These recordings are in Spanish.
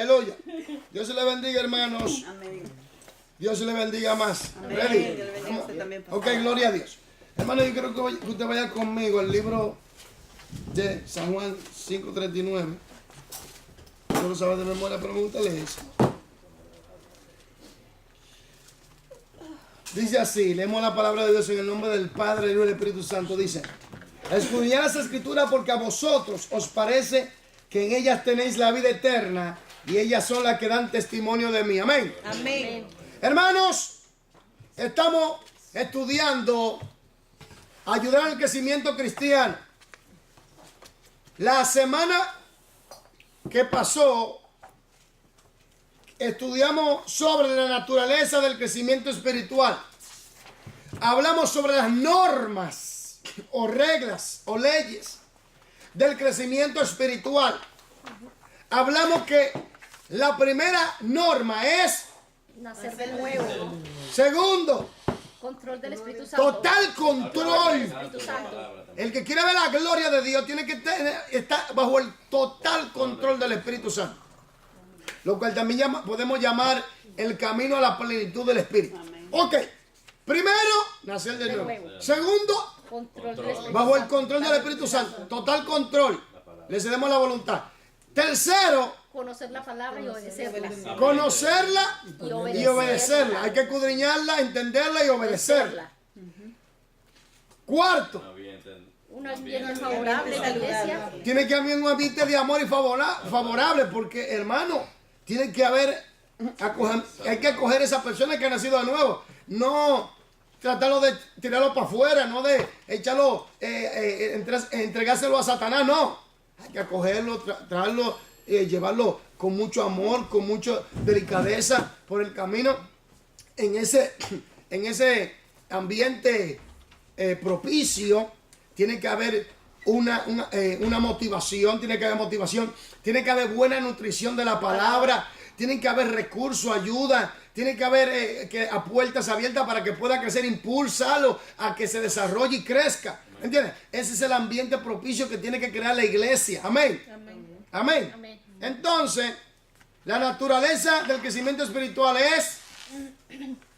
Aleluya. Dios se le bendiga, hermanos. Amén. Dios se le bendiga más. Amén. Ready? Dios le bendiga a usted también, pastor. Ok, gloria a Dios. Hermano, yo quiero que usted vaya conmigo al libro de San Juan 5:39. No lo sabe de memoria, pero me gusta leer eso. Dice así, leemos la palabra de Dios en el nombre del Padre, del Hijo y del Espíritu Santo. Dice, escudriñad las Escrituras porque a vosotros os parece que en ellas tenéis la vida eterna y ellas son las que dan testimonio de mí. Amén. Amén. Hermanos, estamos estudiando ayudar al crecimiento cristiano. La semana que pasó estudiamos sobre la naturaleza del crecimiento espiritual. Hablamos sobre las normas o reglas o leyes del crecimiento espiritual. Hablamos que la primera norma es, Nacer de nuevo. segundo, Control del Espíritu Santo. total control. Espíritu Santo. El que quiere ver la gloria de Dios tiene que estar bajo el total control del Espíritu Santo. Lo cual también podemos llamar el camino a la plenitud del Espíritu. Amén. Ok, primero, nacer de nuevo. Segundo, Control del Espíritu bajo el Santo. control del Espíritu Santo. Total control. Le cedemos la voluntad. Tercero, Conocer la palabra y obedecerla. conocerla y obedecerla. Hay que escudriñarla, entenderla y obedecerla. Cuarto, Un ambiente favorable en la iglesia. tiene que haber un ambiente de amor y favorable, porque, hermano, tiene que haber, hay que acoger a esa persona que ha nacido de nuevo. No tratarlo de tirarlo para afuera, no de echarlo, entregárselo a Satanás, no. Hay que acogerlo, traerlo, llevarlo con mucho amor, con mucha delicadeza por el camino, en ese ambiente propicio. Tiene que haber una motivación, tiene que haber buena nutrición de la palabra, tiene que haber recursos, ayuda, tiene que haber a puertas abiertas para que pueda crecer, impulsarlo a que se desarrolle y crezca. ¿Entiendes? Ese es el ambiente propicio que tiene que crear la iglesia. Amén. Amén. Amén. Entonces, la naturaleza del crecimiento espiritual es...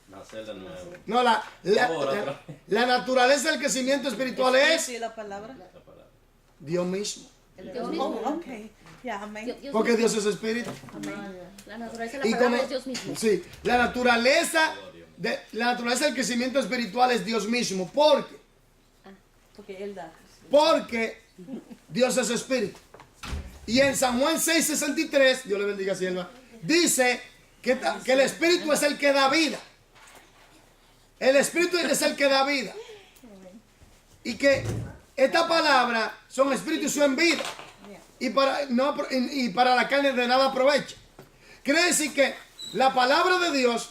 Nacer de nuevo. No, la naturaleza del crecimiento espiritual es Sí, la palabra. Dios mismo. Dios mismo. Oh, ok. Ya, amén. Dios Porque mismo. Dios es espíritu. Amén. La naturaleza de Y la palabra como- es Dios mismo. Sí, la naturaleza del crecimiento espiritual es Dios mismo. ¿Por qué? Porque Él da. Porque Dios es espíritu. Y en San Juan 6:63, Dios le bendiga, sierva, dice que el espíritu es el que da vida. El espíritu es el que da vida. Y que esta palabra son espíritu y son vida. Y para la carne de nada aprovecha. Quiere decir que la palabra de Dios,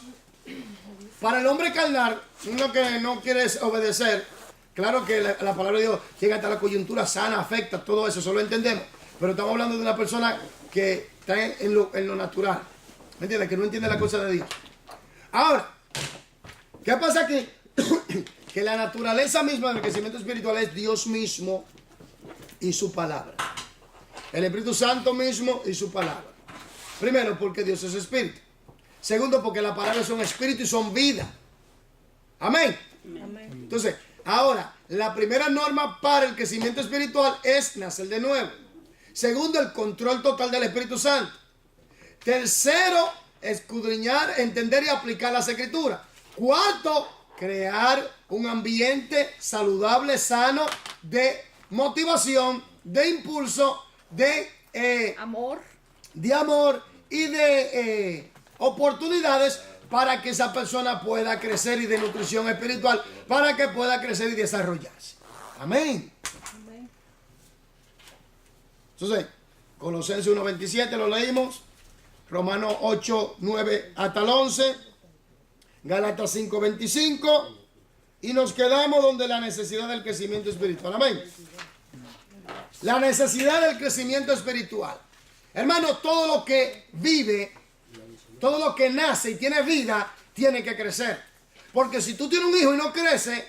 para el hombre carnal, uno que no quiere obedecer, claro que la palabra de Dios llega hasta la coyuntura sana, afecta, todo eso lo entendemos. Pero estamos hablando de una persona que está en lo natural. ¿Me entiendes? Que no entiende la cosa de Dios. Ahora, ¿qué pasa aquí? Que la naturaleza misma del crecimiento espiritual es Dios mismo y su palabra. El Espíritu Santo mismo y su palabra. Primero, porque Dios es espíritu. Segundo, porque las palabras son espíritu y son vida. Amén. Amén. Entonces, ahora, la primera norma para el crecimiento espiritual es nacer de nuevo. Segundo, el control total del Espíritu Santo. Tercero, escudriñar, entender y aplicar las Escrituras. Cuarto, crear un ambiente saludable, sano, de motivación, de impulso, de Amor. amor y de oportunidades para que esa persona pueda crecer, y de nutrición espiritual para que pueda crecer y desarrollarse. Amén. Entonces, Colosenses 1:27 lo leímos, Romanos 8:9 hasta el 11, Gálatas 5:25, y nos quedamos donde la necesidad del crecimiento espiritual. Amén. La necesidad del crecimiento espiritual. Hermano, todo lo que vive, todo lo que nace y tiene vida, tiene que crecer. Porque si tú tienes un hijo y no crece,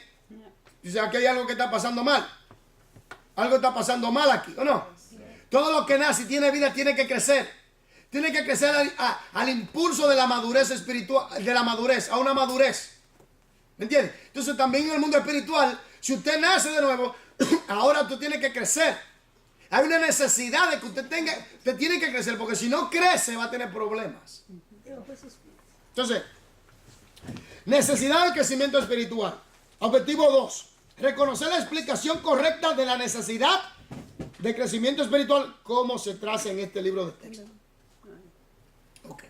dice, aquí hay algo que está pasando mal. Algo está pasando mal aquí, ¿o no? Todo lo que nace y tiene vida tiene que crecer. Tiene que crecer al impulso de la madurez espiritual, de la madurez, a una madurez. ¿Me entiendes? Entonces también en el mundo espiritual, si usted nace de nuevo, ahora usted tiene que crecer. Hay una necesidad de que usted tiene que crecer, porque si no crece va a tener problemas. Entonces, necesidad del crecimiento espiritual. Objetivo 2. Reconocer la explicación correcta de la necesidad de crecimiento espiritual, como se traza en este libro de texto. Ok.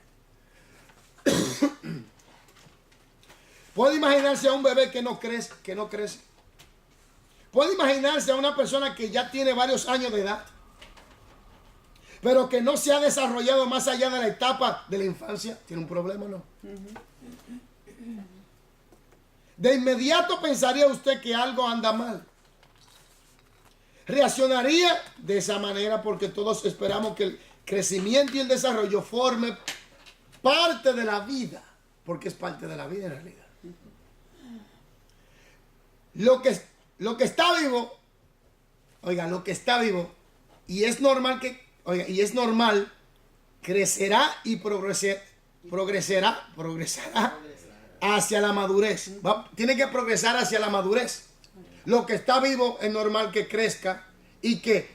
Puede imaginarse a un bebé que no crece. Puede imaginarse a una persona que ya tiene varios años de edad, pero que no se ha desarrollado más allá de la etapa de la infancia. ¿Tiene un problema o no? De inmediato pensaría usted que algo anda mal. Reaccionaría de esa manera porque todos esperamos que el crecimiento y el desarrollo forme parte de la vida, porque es parte de la vida en realidad. Lo que está vivo, oiga, lo que está vivo, y es normal crecerá y progresará hacia la madurez. Tiene que progresar hacia la madurez. Lo que está vivo es normal que crezca y que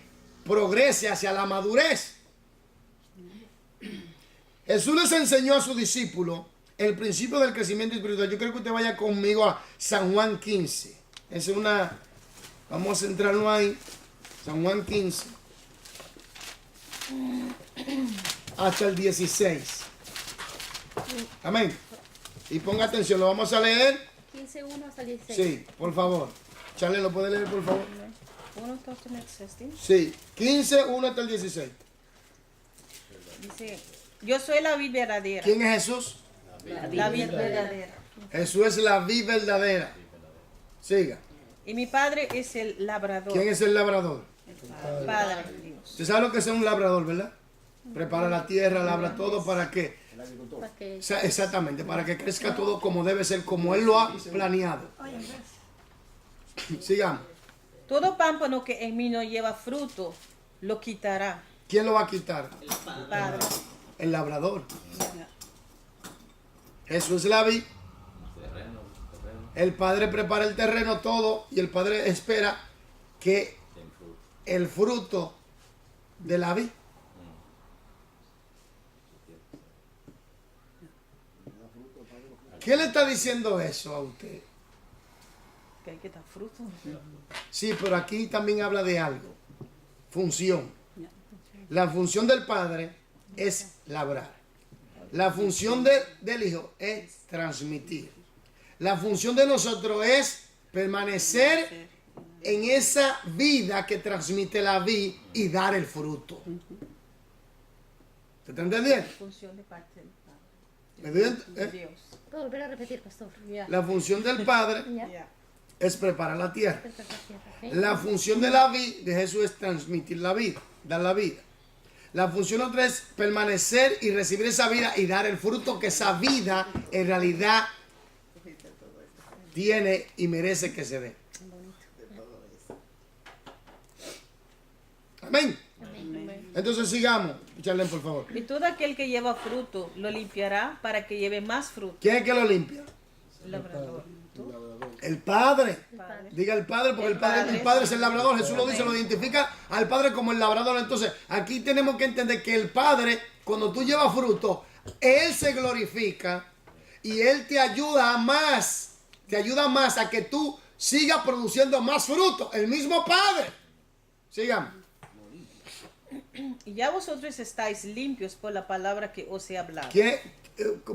progrese hacia la madurez. Jesús les enseñó a sus discípulos el principio del crecimiento espiritual. Yo creo que usted vaya conmigo a San Juan 15. Vamos a centrarnos ahí. San Juan 15. Hasta el 16. Amén. Y ponga atención, lo vamos a leer. 15:1 hasta el 16. Sí, por favor. Charlie, ¿lo puede leer, por favor? 1 hasta el 16. Sí, 15, 1 hasta el 16. Dice, yo soy la vid verdadera. ¿Quién es Jesús? La vid verdadera. Jesús es la vid verdadera. Siga. Y mi padre es el labrador. ¿Quién es el labrador? El Padre Dios. Usted sabe lo que es un labrador, ¿verdad? Prepara la tierra, labra todo para que... Para que Exactamente, para que crezca todo como debe ser, como Él lo ha planeado. Sigamos. Todo pámpano que en mí no lleva fruto, lo quitará. ¿Quién lo va a quitar? El Padre. El labrador. Jesús es la vid. El Padre prepara el terreno todo y el Padre espera que el fruto de la vid. ¿Qué le está diciendo eso a usted? Que hay que dar fruto. Sí, pero aquí también habla de algo. Función. La función del Padre es labrar. La función del Hijo es transmitir. La función de nosotros es permanecer en esa vida que transmite la vid y dar el fruto. ¿Se está entendiendo? Función de parte del Padre. ¿Me dio Dios. ¿Puedo volver a repetir, pastor? Ya. La función del Padre Ya. Ya. es preparar la tierra. ¿Ok? La función de la vid de Jesús es transmitir la vida, dar la vida. La función otra es permanecer y recibir esa vida y dar el fruto que esa vida en realidad tiene y merece que se dé. Amén. Entonces sigamos. Charlen, por favor. Y todo aquel que lleva fruto, lo limpiará para que lleve más fruto. ¿Quién es que lo limpia? El labrador. El Padre. Padre. Diga el Padre, porque El Padre. el Padre es el labrador. Jesús lo dice, lo identifica al Padre como el labrador. Entonces, aquí tenemos que entender que el Padre, cuando tú llevas fruto, Él se glorifica y Él te ayuda más. Te ayuda más a que tú sigas produciendo más fruto. El mismo Padre. Sigamos. Y ya vosotros estáis limpios por la palabra que os he hablado.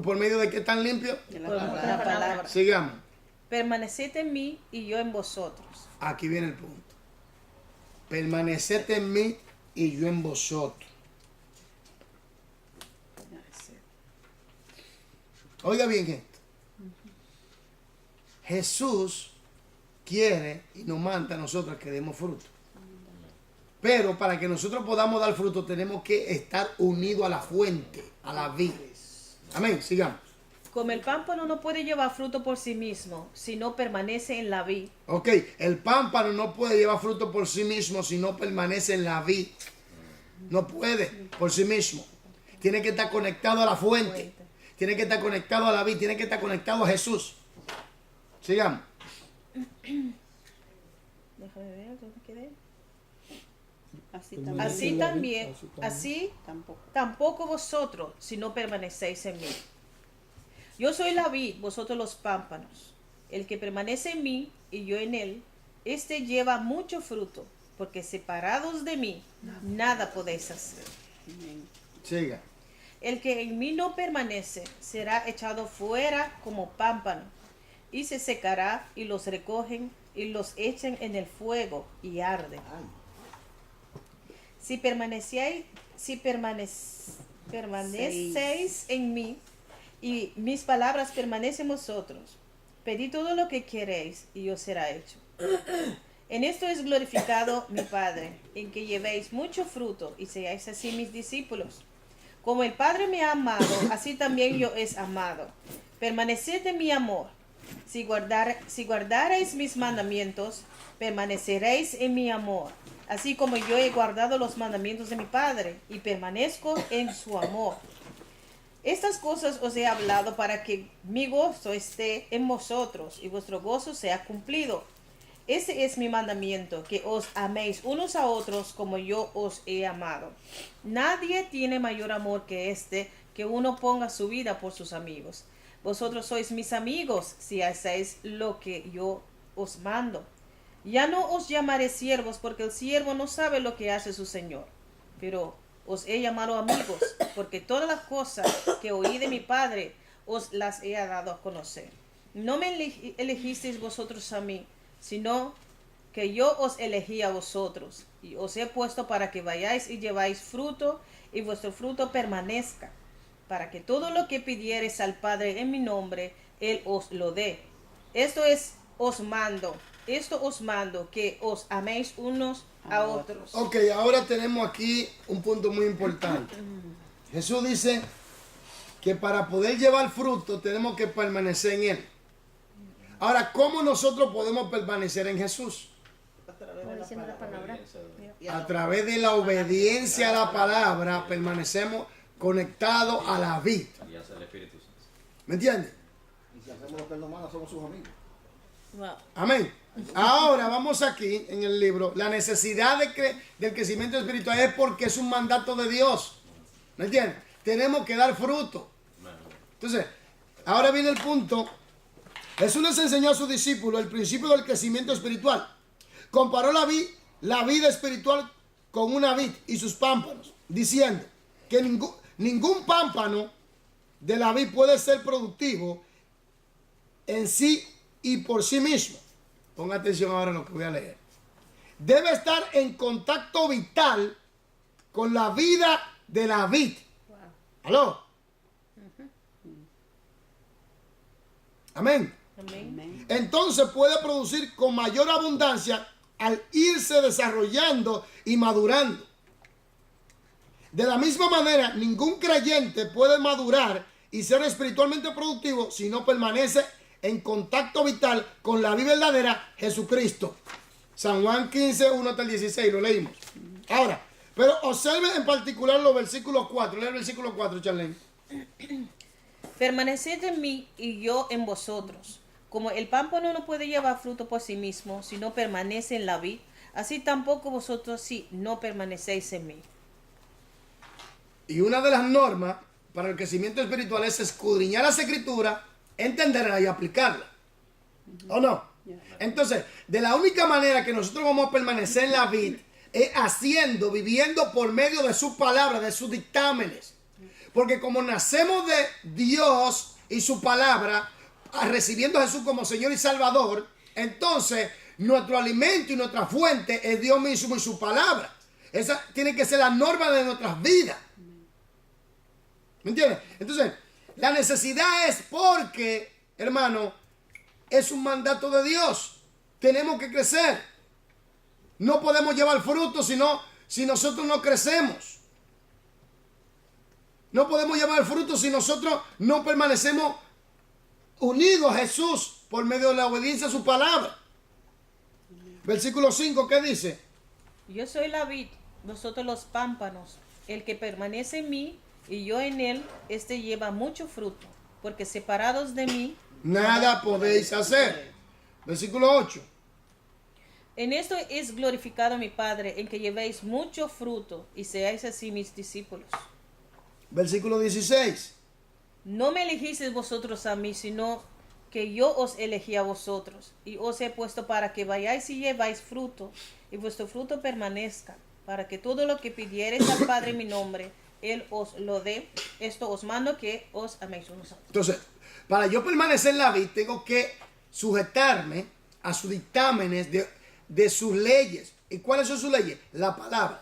¿Por medio de qué tan limpio? Por la palabra. Sigamos. Permaneced en mí y yo en vosotros. Aquí viene el punto. Permaneced en mí y yo en vosotros. Oiga bien esto. Jesús quiere y nos manda a nosotros que demos fruto. Pero para que nosotros podamos dar fruto tenemos que estar unidos a la fuente, a la vid. Amén, sigamos. Como el pámpano no puede llevar fruto por sí mismo, si no permanece en la vid, Ok, el pámpano no puede llevar fruto por sí mismo si no permanece en la vid. No puede por sí mismo. tiene que estar conectado a la fuente, tiene que estar conectado a la vid, tiene que estar conectado a Jesús. Sigamos. Déjame ver, ¿dónde quedé? Así también. Así Tampoco. tampoco vosotros, si no permanecéis en mí. Yo soy la vid, vosotros los pámpanos. El que permanece en mí y yo en él, este lleva mucho fruto, porque separados de mí, nada podéis hacer. Amén. Siga. El que en mí no permanece será echado fuera como pámpano, y se secará, y los recogen y los echan en el fuego y arden. Si permanecéis en mí y mis palabras permanecen en vosotros, pedid todo lo que queréis y os será hecho. En esto es glorificado mi Padre, en que llevéis mucho fruto y seáis así mis discípulos. Como el Padre me ha amado, así también yo he amado. Permaneced en mi amor. Si guardareis mis mandamientos, permaneceréis en mi amor, así como yo he guardado los mandamientos de mi Padre y permanezco en su amor. Estas cosas os he hablado para que mi gozo esté en vosotros y vuestro gozo sea cumplido. Este es mi mandamiento, que os améis unos a otros como yo os he amado. Nadie tiene mayor amor que este, que uno ponga su vida por sus amigos. Vosotros sois mis amigos si hacéis lo que yo os mando. Ya no os llamaré siervos, porque el siervo no sabe lo que hace su señor. Pero os he llamado amigos, porque todas las cosas que oí de mi Padre os las he dado a conocer. No me elegisteis vosotros a mí, sino que yo os elegí a vosotros, y os he puesto para que vayáis y lleváis fruto, y vuestro fruto permanezca, para que todo lo que pidiereis al Padre en mi nombre, Él os lo dé. Esto os mando, que os améis unos a otros. Ok, ahora tenemos aquí un punto muy importante. Jesús dice que para poder llevar fruto tenemos que permanecer en Él. Ahora, ¿cómo nosotros podemos permanecer en Jesús? Obedeciendo la palabra. A través de la obediencia a la palabra permanecemos conectados a la vid. Y hace el Espíritu Santo. ¿Me entiendes? Y si hacemos lo que él nos manda, somos sus amigos. Wow. Amén. Ahora vamos aquí en el libro. La necesidad del crecimiento espiritual es porque es un mandato de Dios. ¿Me entiendes? Tenemos que dar fruto. Entonces, ahora viene el punto. Jesús les enseñó a sus discípulos el principio del crecimiento espiritual. Comparó la vida espiritual con una vid y sus pámpanos, diciendo que ningún pámpano de la vid puede ser productivo en sí y por sí mismo. Ponga atención ahora a lo que voy a leer. Debe estar en contacto vital con la vida de la vid. ¿Aló? Amén. Amén. Entonces puede producir con mayor abundancia al irse desarrollando y madurando. De la misma manera, ningún creyente puede madurar y ser espiritualmente productivo si no permanece en contacto vital con la vida verdadera, Jesucristo. San Juan 15, 1 hasta el 16, lo leímos. Ahora, pero observe en particular los versículos 4. Lee el versículo 4, Charlene. Permaneced en mí y yo en vosotros. Como el pámpano no puede llevar fruto por sí mismo si no permanece en la vid, así tampoco vosotros si no permanecéis en mí. Y una de las normas para el crecimiento espiritual es escudriñar las escrituras, entenderla y aplicarla. ¿O no? Entonces, de la única manera que nosotros vamos a permanecer en la vid es viviendo por medio de su palabra, de sus dictámenes. Porque como nacemos de Dios y su palabra, recibiendo a Jesús como Señor y Salvador, entonces nuestro alimento y nuestra fuente es Dios mismo y su palabra. Esa tiene que ser la norma de nuestras vidas. ¿Me entiendes? Entonces, la necesidad es porque, hermano, es un mandato de Dios. Tenemos que crecer. No podemos llevar fruto si nosotros no crecemos. No podemos llevar fruto si nosotros no permanecemos unidos a Jesús por medio de la obediencia a su palabra. Versículo 5, ¿qué dice? Yo soy la vid, vosotros los pámpanos. El que permanece en mí y yo en él, este lleva mucho fruto, porque separados de mí, nada podéis hacer. Versículo 8. en esto es glorificado mi Padre, en que llevéis mucho fruto y seáis así mis discípulos. Versículo 16. No me elegisteis vosotros a mí, sino que yo os elegí a vosotros, y os he puesto para que vayáis y lleváis fruto, y vuestro fruto permanezca, para que todo lo que pidiereis al Padre en mi nombre, Él os lo dé. Esto os mando, que os améis unos a otros. Entonces, para yo permanecer en la vida, tengo que sujetarme a sus dictámenes de sus leyes. ¿Y cuáles son sus leyes? La palabra.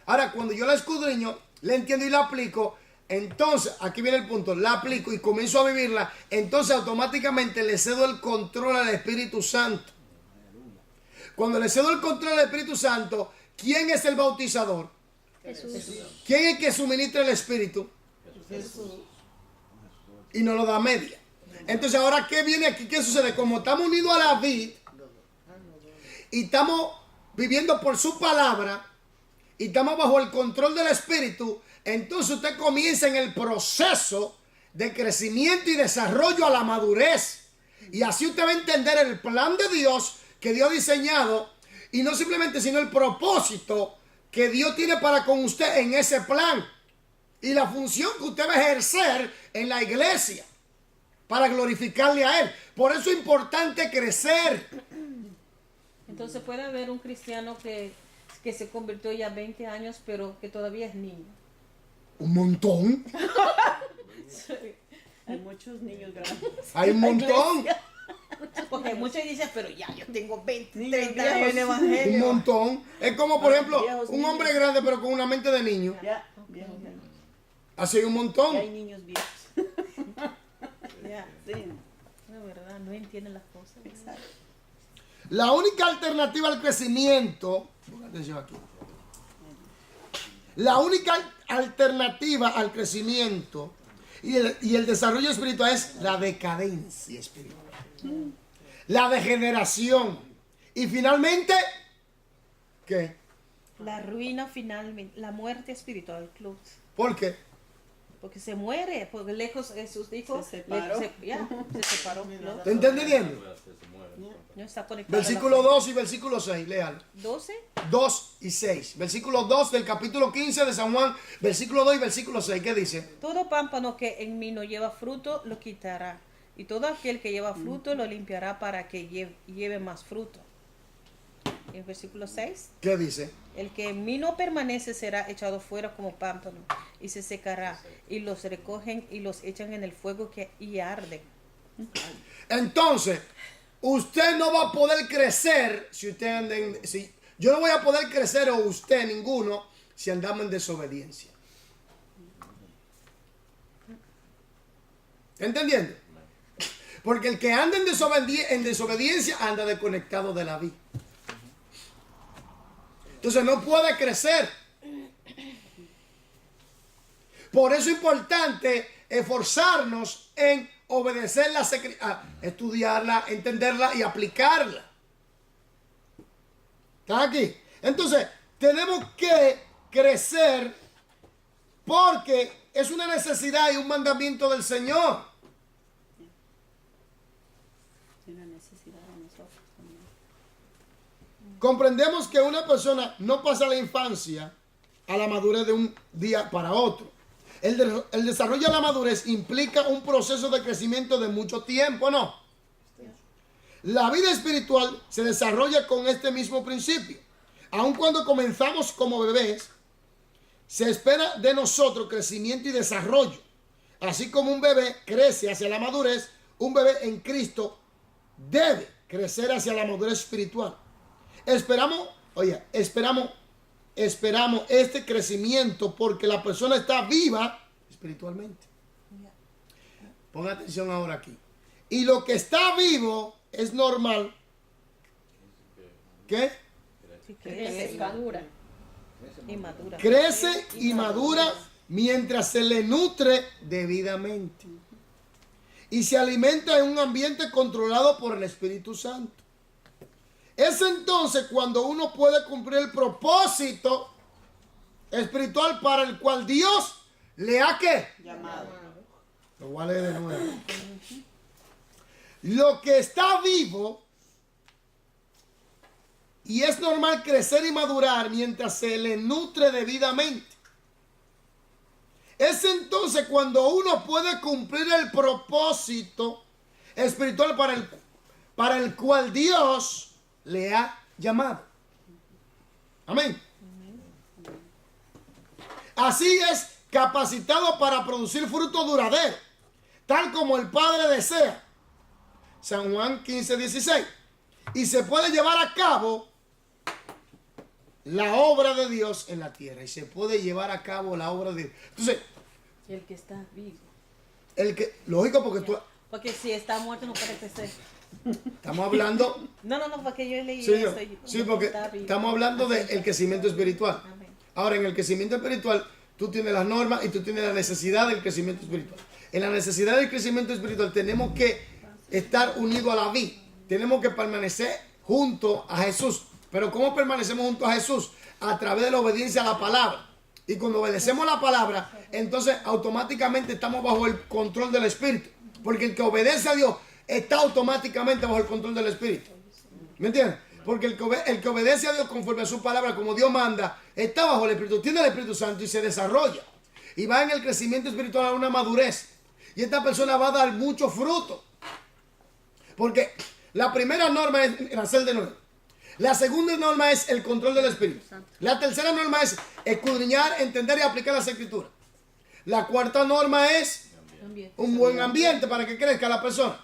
Ahora, cuando yo la escudriño, la entiendo y la aplico, entonces, aquí viene el punto, la aplico y comienzo a vivirla, entonces automáticamente le cedo el control al Espíritu Santo. Cuando le cedo el control al Espíritu Santo, ¿quién es el bautizador? Jesús. ¿Quién es el que suministra el Espíritu? Y no lo da a media. Entonces, ahora, ¿qué viene aquí? ¿Qué sucede? Como estamos unidos a la vid y estamos viviendo por su palabra y estamos bajo el control del Espíritu, entonces usted comienza en el proceso de crecimiento y desarrollo a la madurez. Y así usted va a entender el plan de Dios que Dios ha diseñado, y no simplemente, sino el propósito que Dios tiene para con usted en ese plan. Y la función que usted va a ejercer en la iglesia para glorificarle a Él. Por eso es importante crecer. Entonces puede haber un cristiano que se convirtió ya 20 años, pero que todavía es niño. Un montón. Hay muchos niños grandes. Hay un montón. Porque muchos dicen, pero ya yo tengo 20, Niños 30 viejos años. en evangelio. Un montón. Es como, por ejemplo, Viejos un hombre niños. grande pero con una mente de niño. Ya, viejos ya. Así hay un montón. Ya hay niños viejos. Ya, Sí, la verdad, no entienden las cosas. exacto. La única alternativa al crecimiento, ponga atención aquí. La única alternativa al crecimiento y el desarrollo espiritual es la decadencia espiritual. La degeneración. Y finalmente, ¿qué? La ruina finalmente, la muerte espiritual, club. ¿Por qué? Porque se muere, porque lejos Jesús dijo, Se separó. se separó. ¿No? ¿Te entendiendo? Se muere. No está conectado. Versículo 2 y versículo 6, léalo. 12. 2 y 6. Versículo 2 del capítulo 15 de San Juan, versículo 2 y versículo 6. ¿Qué dice? Todo pámpano que en mí no lleva fruto, lo quitará. Y todo aquel que lleva fruto, lo limpiará para que lleve más fruto. En versículo 6. ¿Qué dice? El que en mí no permanece será echado fuera como pámpano y se secará. Y los recogen y los echan en el fuego y arde. Entonces, usted no va a poder crecer si usted anda en... yo no voy a poder crecer, o usted, ninguno, si andamos en desobediencia. ¿Está entendiendo? Porque el que anda en desobediencia anda desconectado de la vida. Entonces no puede crecer. Por eso es importante esforzarnos en obedecer estudiarla, entenderla y aplicarla. ¿Están aquí? Entonces, tenemos que crecer porque es una necesidad y un mandamiento del Señor. Es una necesidad de nosotros también. Comprendemos que una persona no pasa la infancia a la madurez de un día para otro. El desarrollo de la madurez implica un proceso de crecimiento de mucho tiempo, ¿no? La vida espiritual se desarrolla con este mismo principio. Aun cuando comenzamos como bebés, se espera de nosotros crecimiento y desarrollo. Así como un bebé crece hacia la madurez, un bebé en Cristo debe crecer hacia la madurez espiritual. Esperamos este crecimiento porque la persona está viva espiritualmente. Ponga atención ahora aquí. Y lo que está vivo es normal. ¿Qué? Crece Madura. y madura. Crece y madura mientras se le nutre debidamente. Y se alimenta en un ambiente controlado por el Espíritu Santo. Es entonces cuando uno puede cumplir el propósito espiritual para el cual Dios ¿Le ha qué? Llamado. Lo voy a leer de nuevo. Lo que está vivo y es normal crecer y madurar mientras se le nutre debidamente. Es entonces cuando uno puede cumplir el propósito espiritual para el cual Dios le ha llamado. Amén. Así es capacitado para producir fruto duradero, tal como el Padre desea. San Juan 15:16. Y se puede llevar a cabo la obra de Dios en la tierra. Y se puede llevar a cabo la obra de Dios. Entonces, El que está vivo. lógico, porque tú, Porque si está muerto no puede crecer. estamos hablando, No, porque yo leí sí, esto. sí, porque está vivo. estamos hablando del crecimiento espiritual. Amén. Ahora, en el crecimiento espiritual, tú tienes las normas y tú tienes la necesidad del crecimiento espiritual. En la necesidad del crecimiento espiritual tenemos que estar unidos a la vid. Tenemos que permanecer junto a Jesús. Pero ¿cómo permanecemos junto a Jesús? A través de la obediencia a la palabra. Y cuando obedecemos la palabra, entonces automáticamente estamos bajo el control del Espíritu. Porque el que obedece a Dios está automáticamente bajo el control del Espíritu. ¿Me entiendes? Porque el que obedece a Dios conforme a su palabra, como Dios manda, está bajo el Espíritu, tiene el Espíritu Santo y se desarrolla. Y va en el crecimiento espiritual a una madurez. Y esta persona va a dar mucho fruto. Porque la primera norma es nacer de nuevo. La segunda norma es el control del Espíritu. La tercera norma es escudriñar, entender y aplicar las Escrituras. La cuarta norma es un buen ambiente para que crezca la persona.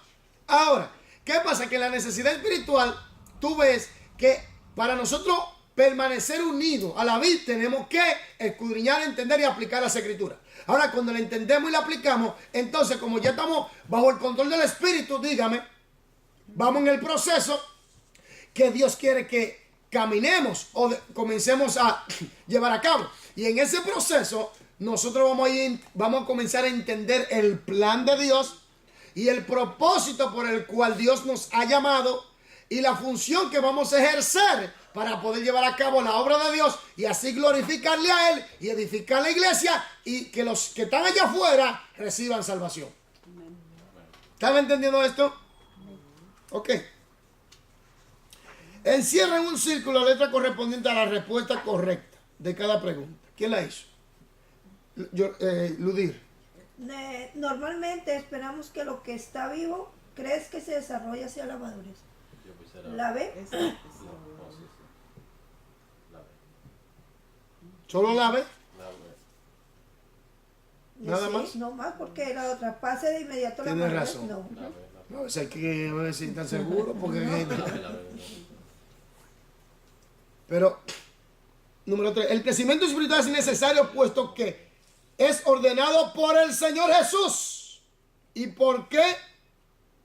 Ahora, ¿qué pasa? Que en la necesidad espiritual, tú ves que para nosotros permanecer unidos a la vid tenemos que escudriñar, entender y aplicar las Escrituras. Ahora, cuando la entendemos y la aplicamos, entonces como ya estamos bajo el control del Espíritu, dígame, vamos en el proceso que Dios quiere que caminemos o comencemos a llevar a cabo. Y en ese proceso nosotros vamos a comenzar a entender el plan de Dios y el propósito por el cual Dios nos ha llamado y la función que vamos a ejercer para poder llevar a cabo la obra de Dios y así glorificarle a Él y edificar la iglesia y que los que están allá afuera reciban salvación. ¿Están entendiendo esto? Ok. Encierra en un círculo la letra correspondiente a la respuesta correcta de cada pregunta. ¿Quién la hizo? Ludir. Normalmente esperamos que lo que está vivo crees que se desarrolla hacia la madurez. Yo quisiera. ¿La ve? No, sí, sí. La ve. ¿Solo la ve? La ve. ¿Nada Sí, más? No más porque la otra pase de inmediato la Tienes madurez. razón. No. La ve. No, es que no me tan seguro porque... La ve. Pero, número 3, el crecimiento espiritual es necesario puesto que es ordenado por el Señor Jesús. ¿Y por qué?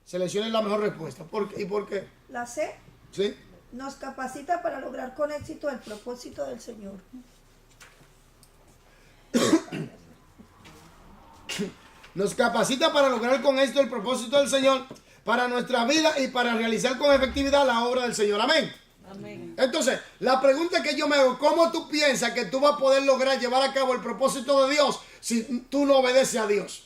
Seleccionen la mejor respuesta. ¿Y por qué? La C ¿Sí? nos capacita para lograr con éxito el propósito del Señor. Nos capacita para lograr con esto el propósito del Señor para nuestra vida y para realizar con efectividad la obra del Señor. Amén. Amén. Entonces, la pregunta que yo me hago, ¿cómo tú piensas que tú vas a poder lograr llevar a cabo el propósito de Dios si tú no obedeces a Dios?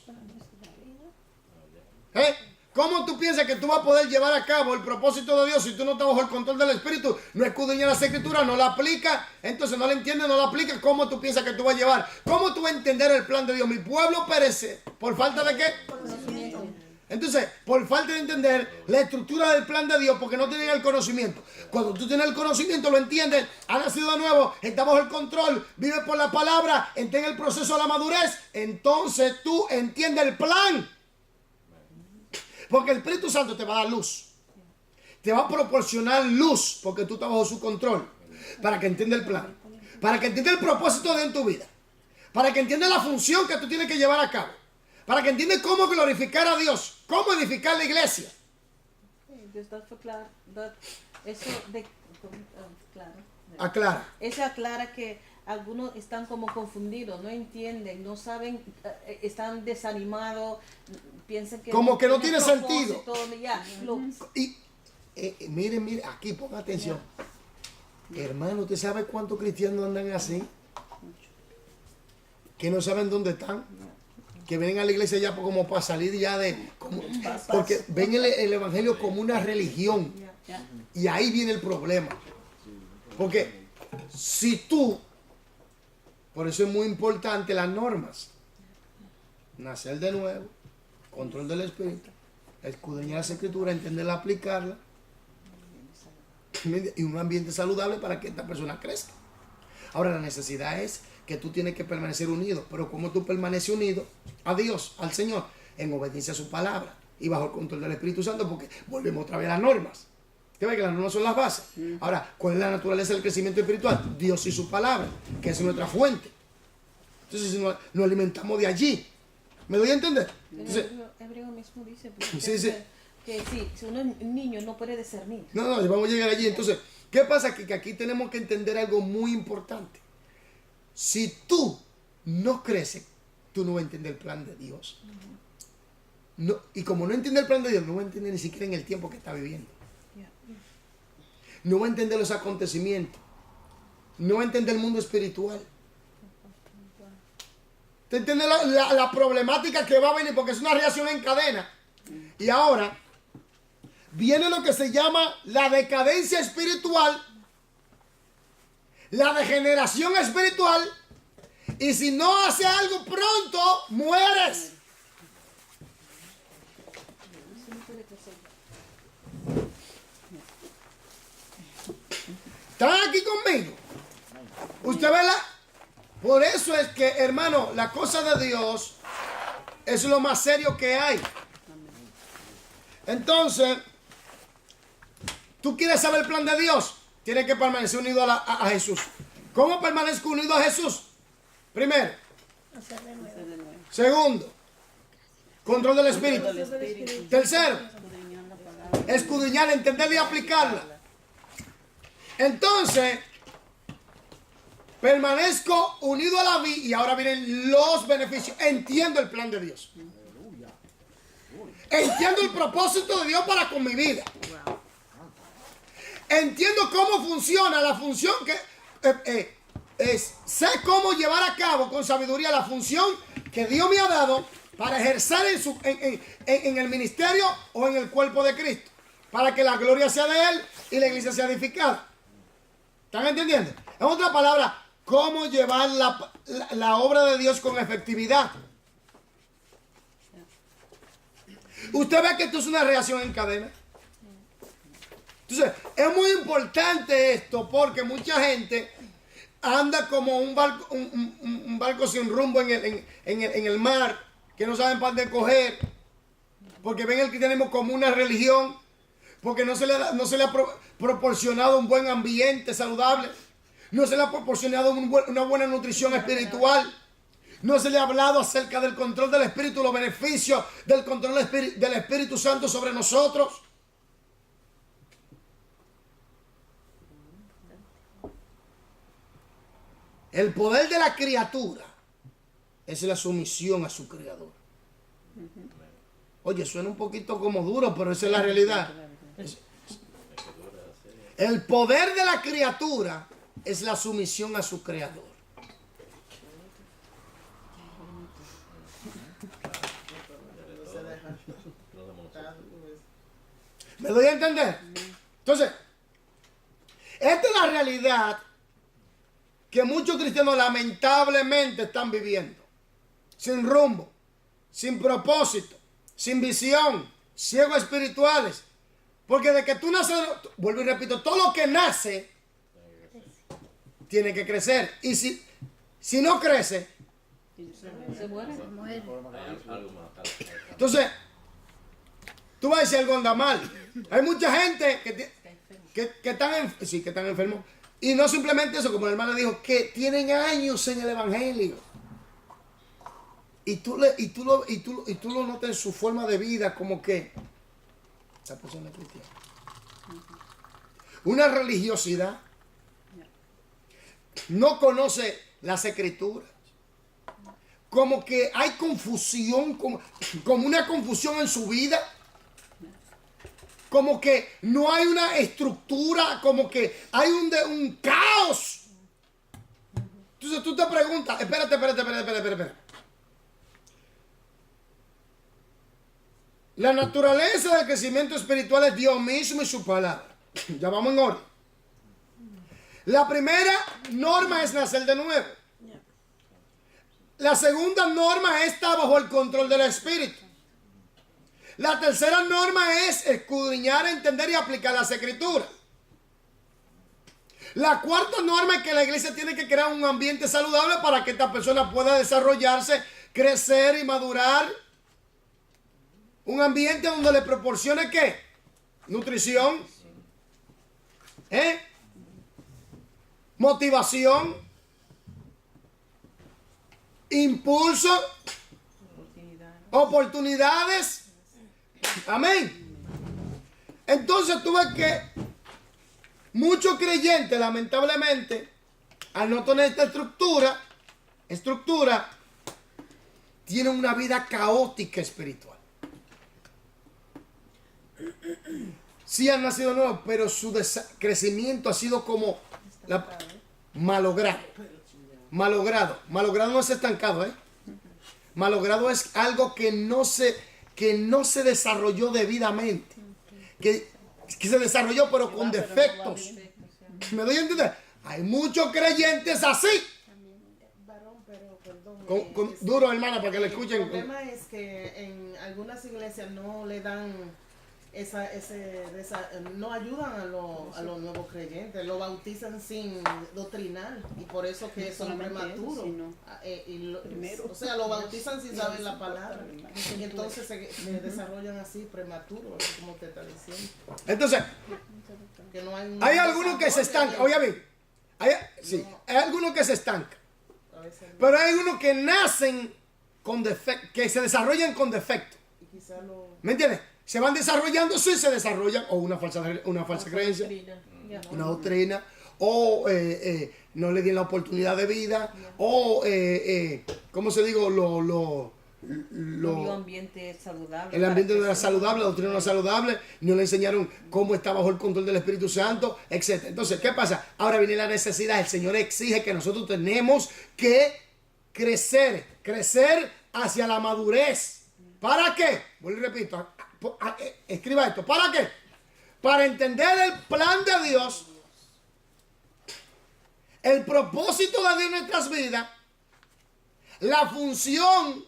¿Cómo tú piensas que tú vas a poder llevar a cabo el propósito de Dios si tú no estás bajo el control del Espíritu? No escudriñas las Escrituras, no la aplicas, entonces no la entiendes, no la aplicas. ¿Cómo tú piensas que tú vas a llevar? ¿Cómo tú vas a entender el plan de Dios? Mi pueblo perece. ¿Por falta de qué? Conocimiento. Entonces, por falta de entender la estructura del plan de Dios, porque no tienen el conocimiento. Cuando tú tienes el conocimiento, lo entiendes, has nacido de nuevo, estás bajo el control, vives por la palabra, entras en el proceso de la madurez, entonces tú entiendes el plan. Porque el Espíritu Santo te va a dar luz. Te va a proporcionar luz, porque tú estás bajo su control, para que entiendas el plan, para que entiendas el propósito de en tu vida, para que entiendas la función que tú tienes que llevar a cabo. Para que entiendas cómo glorificar a Dios, cómo edificar la iglesia. Dios fue claro. Eso de claro. Aclara. Eso aclara que algunos están como confundidos, no entienden, no saben, están desanimados, piensan que como que no tiene propósito, sentido. ya, Y miren, aquí ponga atención. Hermano, ¿usted sabe cuántos cristianos andan así? que no saben dónde están, que vienen a la iglesia ya como para salir ya porque ven el evangelio como una religión. Y ahí viene el problema. Porque si tú, por eso es muy importante las normas, nacer de nuevo, control del espíritu, escudriñar las escrituras, entenderla, aplicarla, y un ambiente saludable para que esta persona crezca. Ahora la necesidad es que tú tienes que permanecer unido, pero ¿cómo tú permaneces unido a Dios, al Señor? En obediencia a su palabra y bajo el control del Espíritu Santo, porque volvemos otra vez a las normas. ¿Qué ve? Que las normas son las bases. Ahora, ¿cuál es la naturaleza del crecimiento espiritual? Dios y su palabra, que es nuestra fuente. Entonces, si nos alimentamos de allí, ¿me doy a entender? Entonces, Hebreo mismo dice sí. que si uno es un niño no puede discernir. No, vamos a llegar allí. Entonces, ¿qué pasa? Que aquí tenemos que entender algo muy importante. Si tú no creces, tú no vas a entender el plan de Dios. No, y como no entiende el plan de Dios, no va a entender ni siquiera en el tiempo que está viviendo. No va a entender los acontecimientos. No va a entender el mundo espiritual. ¿Te entiendes la problemática que va a venir? Porque es una reacción en cadena. Y ahora viene lo que se llama la decadencia espiritual, la degeneración espiritual, y si no hace algo pronto, mueres. ¿Están aquí conmigo? ¿Usted ve Por eso es que, hermano, la cosa de Dios es lo más serio que hay. Entonces, ¿tú quieres saber el plan de Dios? Tienes que permanecer unido a Jesús. ¿Cómo permanezco unido a Jesús? Primero. Segundo, control del espíritu. Tercero, escudriñar, entenderla y aplicarla. Entonces, permanezco unido a la vida y ahora vienen los beneficios. Entiendo el plan de Dios. Entiendo el propósito de Dios para con mi vida. Entiendo cómo funciona la función que sé cómo llevar a cabo con sabiduría la función que Dios me ha dado para ejercer en el ministerio o en el cuerpo de Cristo, para que la gloria sea de Él y la iglesia sea edificada. ¿Están entendiendo? En otra palabra, cómo llevar la obra de Dios con efectividad. Usted ve que esto es una reacción en cadena. Entonces, es muy importante esto porque mucha gente anda como un barco sin rumbo en el mar, que no saben para dónde coger, porque ven el cristianismo como una religión, porque no se le ha proporcionado un buen ambiente saludable, no se le ha proporcionado una buena nutrición espiritual, no se le ha hablado acerca del control del Espíritu, los beneficios del control del Espíritu Santo sobre nosotros. El poder de la criatura es la sumisión a su creador. Oye, suena un poquito como duro, pero esa es la realidad. El poder de la criatura es la sumisión a su creador. ¿Me doy a entender? Entonces, esta es la realidad que muchos cristianos lamentablemente están viviendo. Sin rumbo, sin propósito, sin visión, ciegos espirituales. Porque de que tú naces, vuelvo y repito, todo lo que nace tiene que crecer. Y si no crece, Se muere. entonces, tú vas a decir algo anda mal. Hay mucha gente que están enfermos. Y no simplemente eso, como la hermana dijo, que tienen años en el evangelio. Y tú lo notas en su forma de vida, como que esa persona es cristiana. Una religiosidad. No conoce las escrituras. Como que hay confusión, como una confusión en su vida. Como que no hay una estructura, como que hay un caos. Entonces tú te preguntas, espérate. La naturaleza del crecimiento espiritual es Dios mismo y su palabra. Ya vamos en orden. La primera norma es nacer de nuevo. La segunda norma es estar bajo el control del Espíritu. La tercera norma es escudriñar, entender y aplicar las Escrituras. La cuarta norma es que la iglesia tiene que crear un ambiente saludable para que esta persona pueda desarrollarse, crecer y madurar. Un ambiente donde le proporcione ¿qué? Nutrición. Motivación. Impulso. Oportunidades. Amén. Entonces tú ves que muchos creyentes, lamentablemente, al no tener esta estructura, tienen una vida caótica espiritual. Sí han nacido nuevos, pero su crecimiento ha sido como malogrado. Malogrado no es estancado, Malogrado es algo que no se desarrolló debidamente. Que se desarrolló pero con defectos. ¿Me doy a entender? Hay muchos creyentes así. Varón, pero perdón. Duro, hermana, para que le escuchen. El problema es que en algunas iglesias no le dan no ayudan a los nuevos creyentes, lo bautizan sin doctrinar y por eso que son prematuros. O sea, lo bautizan sin saber la palabra y entonces se desarrollan así prematuros, como te está diciendo. Entonces, Que no hay algunos que se estancan. Oye, bien, hay algunos que se estancan. Pero hay algunos que nacen con defecto, que se desarrollan con defecto. ¿Me entiendes? Se van desarrollando, sí se desarrollan, o una falsa creencia, una doctrina, o no le dieron la oportunidad de vida, o, ¿cómo se digo? No dio ambiente saludable. El ambiente no era saludable, la doctrina no era saludable, no le enseñaron cómo está bajo el control del Espíritu Santo, etc. Entonces, ¿qué pasa? Ahora viene la necesidad, el Señor exige que nosotros tenemos que crecer hacia la madurez. ¿Para qué? Vuelvo y repito, escriba esto. ¿Para qué? Para entender el plan de Dios, el propósito de Dios en nuestras vidas, la función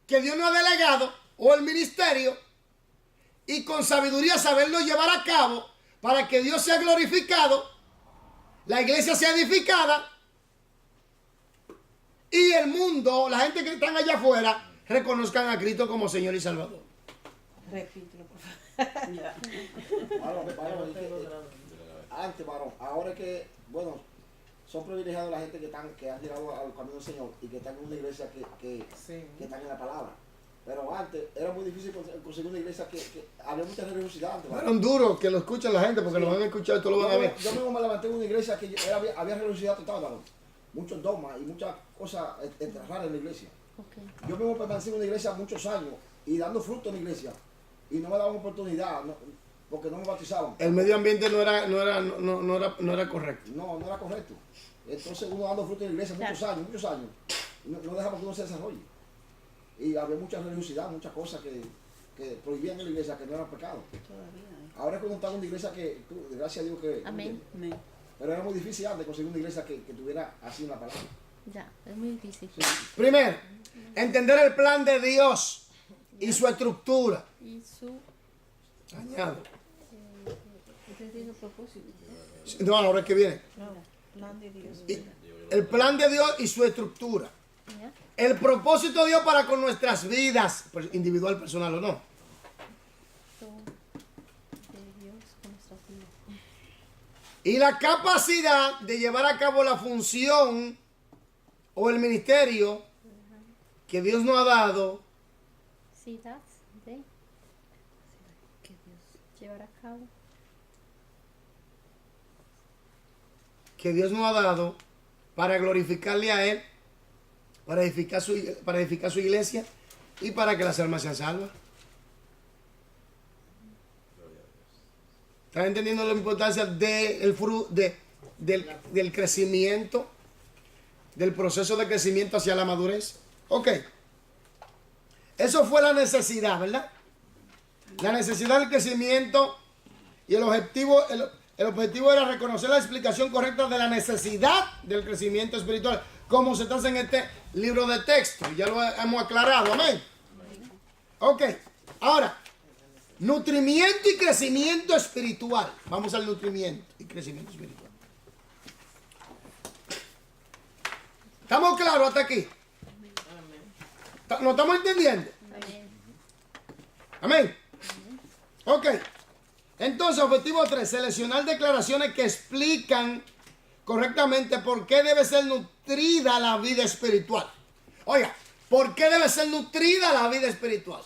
que Dios nos ha delegado o el ministerio, y con sabiduría saberlo llevar a cabo para que Dios sea glorificado, la iglesia sea edificada y el mundo, la gente que están allá afuera, reconozcan a Cristo como Señor y Salvador. Repítelo, por favor. Antes, varón, ahora es que, bueno, son privilegiados la gente que han llegado al camino del Señor y que están en una iglesia que están en la palabra. Pero antes era muy difícil conseguir una iglesia que había mucha religiosidad antes. Fueron duros que lo escuchen la gente porque lo van a escuchar y tú lo van a ver. Yo mismo me levanté en una iglesia que había religiosidad total, varón. Muchos dogmas y muchas cosas raras en la iglesia. Okay. Yo mismo permanecí en una iglesia muchos años y dando fruto en la iglesia y no me daban oportunidad porque no me bautizaban. El medio ambiente no era correcto. No era correcto. Entonces uno dando fruto en la iglesia muchos años, no dejaba que uno se desarrolle. Y había mucha religiosidad, muchas cosas que prohibían en la iglesia que no eran pecado. Ahora es que uno está en una iglesia que, gracias a Dios que... Amén. Pero era muy difícil antes conseguir una iglesia que tuviera así una palabra. Ya, es muy difícil. Sí. Primero, entender el plan de Dios y su estructura. Y su Añado. propósito. No, ahora es que viene. Plan de Dios. El plan de Dios y su estructura. ¿ya? El propósito de Dios para con nuestras vidas, individual, personal o no. De Dios con nuestras vidas. Y la capacidad de llevar a cabo la función o el ministerio que Dios nos ha dado. Ciudad de que Dios llevará a cabo. Que Dios nos ha dado para glorificarle a Él, para edificar su iglesia y para que las almas sean salvas. ¿Están entendiendo la importancia del crecimiento del proceso de crecimiento hacia la madurez. Ok. Eso fue la necesidad, ¿verdad? La necesidad del crecimiento y el objetivo era reconocer la explicación correcta de la necesidad del crecimiento espiritual, como se trata en este libro de texto. Ya lo hemos aclarado, amén. Ok, ahora, nutrimiento y crecimiento espiritual. Vamos al nutrimiento y crecimiento espiritual. ¿Estamos claros hasta aquí? ¿Lo estamos entendiendo? Amén. Ok. Entonces, objetivo 3, seleccionar declaraciones que explican correctamente por qué debe ser nutrida la vida espiritual. Oiga, ¿por qué debe ser nutrida la vida espiritual?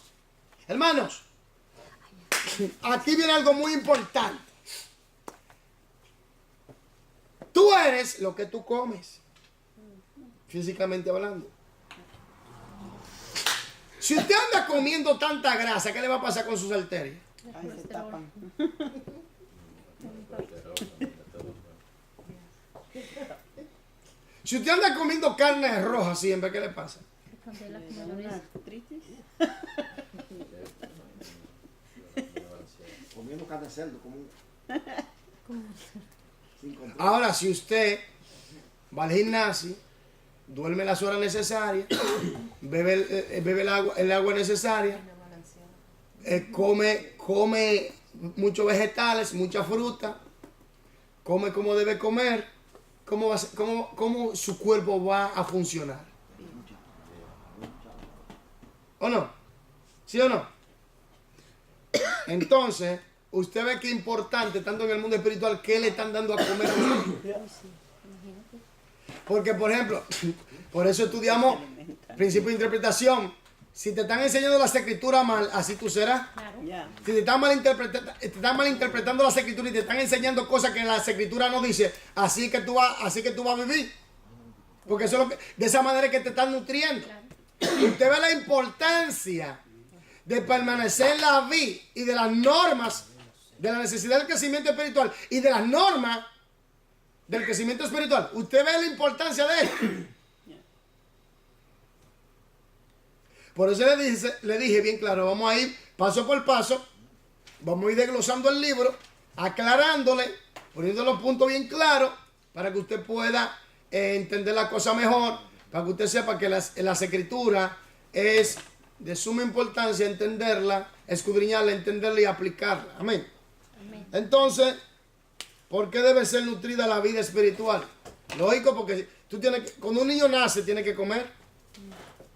Hermanos, aquí viene algo muy importante. Tú eres lo que tú comes, físicamente hablando. Si usted anda comiendo tanta grasa, ¿qué le va a pasar con sus arterias? Ay, se tapan. Si usted anda comiendo carne roja siempre, ¿qué le pasa? Una artritis. Comiendo carne de cerdo, como un... sin control. Ahora, si usted va al gimnasio, duerme las horas necesarias, bebe el agua necesaria, come muchos vegetales, mucha fruta, come como debe comer, ¿cómo su cuerpo va a funcionar? ¿O no? ¿Sí o no? Entonces, usted ve que es importante, tanto en el mundo espiritual, ¿qué le están dando a comer a usted? Porque, por ejemplo, por eso estudiamos principio de interpretación. Si te están enseñando las escrituras mal, así tú serás. Ya. Si te están malinterpretando las escrituras y te están enseñando cosas que las escrituras no dice, así que tú vas a vivir. Porque eso es de esa manera que te están nutriendo. Usted ve la importancia de permanecer en la vida y de las normas de la necesidad del crecimiento espiritual y de las normas del crecimiento espiritual. Usted ve la importancia de esto. Por eso le dije bien claro, vamos a ir paso por paso, vamos a ir desglosando el libro, aclarándole, poniendo los puntos bien claros, para que usted pueda entender la cosa mejor, para que usted sepa que las escrituras es de suma importancia entenderla, escudriñarla, entenderla y aplicarla. Amén. Amén. Entonces, ¿por qué debe ser nutrida la vida espiritual? Lógico, porque cuando un niño nace, tiene que comer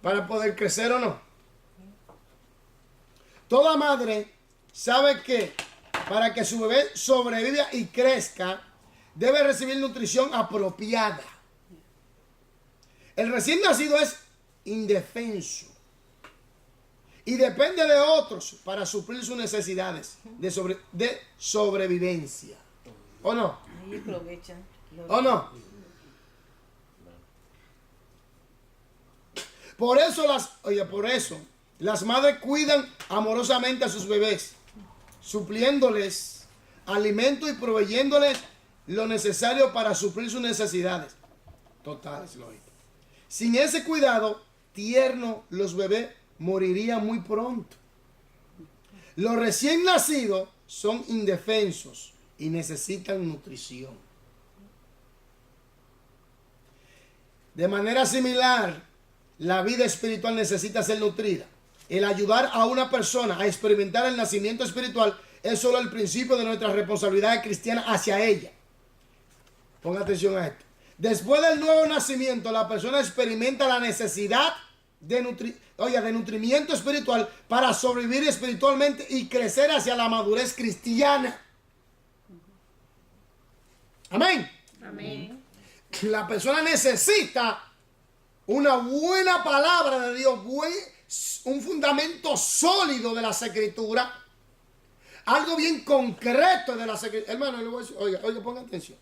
para poder crecer o no. Toda madre sabe que para que su bebé sobreviva y crezca, debe recibir nutrición apropiada. El recién nacido es indefenso y depende de otros para suplir sus necesidades de sobrevivencia. ¿O no? Ahí aprovechan. ¿O no? Por eso las madres cuidan amorosamente a sus bebés, supliéndoles alimento y proveyéndoles lo necesario para suplir sus necesidades totales, lógico. Sin ese cuidado tierno, los bebés morirían muy pronto. Los recién nacidos son indefensos y necesitan nutrición. De manera similar, la vida espiritual necesita ser nutrida. El ayudar a una persona a experimentar el nacimiento espiritual es solo el principio de nuestra responsabilidad cristiana hacia ella. Ponga atención a esto. Después del nuevo nacimiento, la persona experimenta la necesidad de nutrimiento espiritual para sobrevivir espiritualmente y crecer hacia la madurez cristiana. Amén. Amén. La persona necesita una buena palabra de Dios, un fundamento sólido de las escrituras, algo bien concreto de las escrituras. Hermano, le voy a decir, oiga, ponga atención.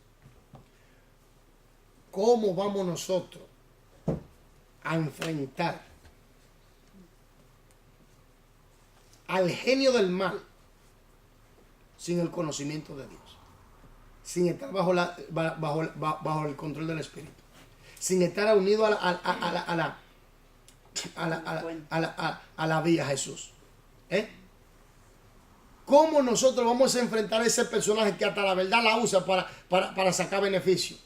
¿Cómo vamos nosotros a enfrentar al genio del mal sin el conocimiento de Dios? Sin estar bajo el control del Espíritu. sin estar unido a la vía Jesús. ¿Cómo nosotros vamos a enfrentar a ese personaje que hasta la verdad la usa para sacar beneficio?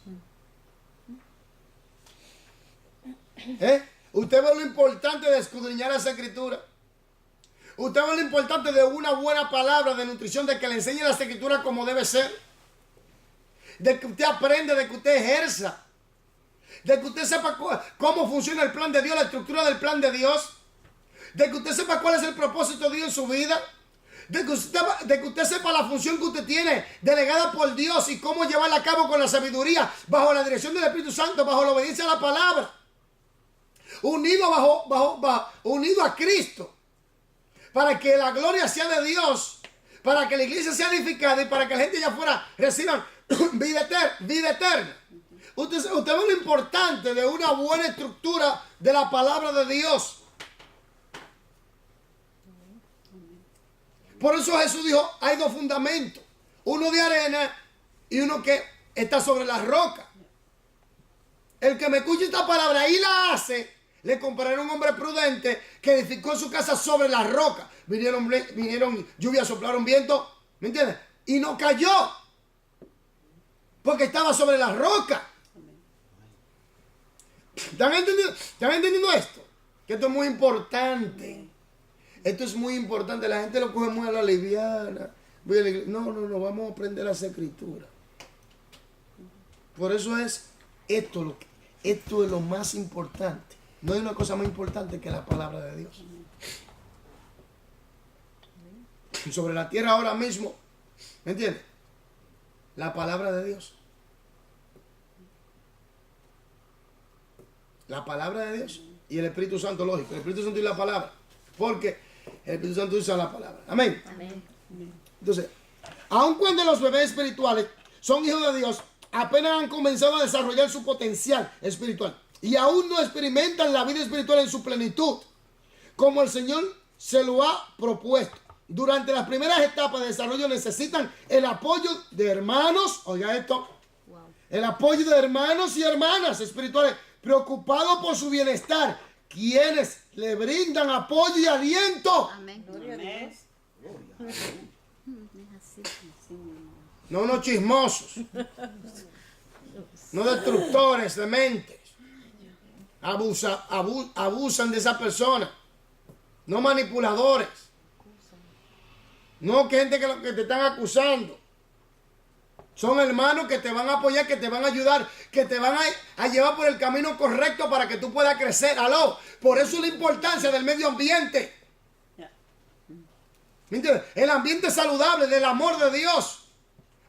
Usted ve lo importante de escudriñar esa escritura. Usted ve lo importante de una buena palabra de nutrición, de que le enseñe las escrituras como debe ser. De que usted aprenda, de que usted ejerza. De que usted sepa cómo funciona el plan de Dios, la estructura del plan de Dios. De que usted sepa cuál es el propósito de Dios en su vida. De que usted sepa la función que usted tiene delegada por Dios y cómo llevarla a cabo con la sabiduría, bajo la dirección del Espíritu Santo, bajo la obediencia a la palabra. Unido unido a Cristo, para que la gloria sea de Dios, para que la iglesia sea edificada y para que la gente allá afuera reciban vida eterna. Usted ve lo importante de una buena estructura de la palabra de Dios. Por eso Jesús dijo, hay dos fundamentos, uno de arena y uno que está sobre la roca. El que me escuche esta palabra y la hace, le compararé a un hombre prudente que edificó su casa sobre la roca. Vinieron lluvias, soplaron viento, ¿me entiendes? Y no cayó, porque estaba sobre la roca. ¿Están entendiendo esto? Que esto es muy importante. Esto es muy importante. La gente lo coge muy a la liviana. No, vamos a aprender las escrituras. Por eso es esto es lo más importante. No hay una cosa más importante que la palabra de Dios. Sobre la tierra ahora mismo, ¿me entiendes? La palabra de Dios. La palabra de Dios y el Espíritu Santo, lógico. El Espíritu Santo y la palabra. Porque el Espíritu Santo usa la palabra. Amén. Amén. Entonces, aun cuando los bebés espirituales son hijos de Dios, apenas han comenzado a desarrollar su potencial espiritual y aún no experimentan la vida espiritual en su plenitud, como el Señor se lo ha propuesto. Durante las primeras etapas de desarrollo necesitan el apoyo de hermanos, oiga esto, el apoyo de hermanos y hermanas espirituales preocupados por su bienestar, quienes le brindan apoyo y aliento. Amén. No unos chismosos, no destructores de mentes. Abusan de esa persona, no manipuladores, no que gente que te están acusando. Son hermanos que te van a apoyar, que te van a ayudar, que te van a llevar por el camino correcto para que tú puedas crecer. Aló, por eso es la importancia del medio ambiente. ¿Me entiendes? El ambiente saludable del amor de Dios.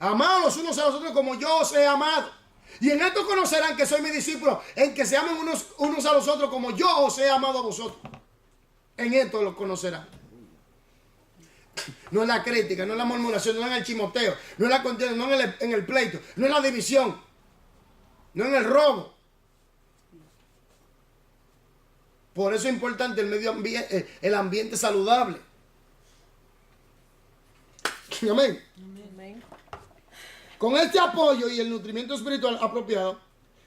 Amados los unos a los otros como yo os he amado. Y en esto conocerán que soy mi discípulo, en que se amen unos a los otros como yo os he amado a vosotros. En esto lo conocerán. No es la crítica, no es la murmuración, no es el chimoteo, no es la contienda, no es en el pleito, no es la división, no en el robo. Por eso es importante el medio ambiente, el ambiente saludable. Amén. Amén. Con este apoyo y el nutrimiento espiritual apropiado,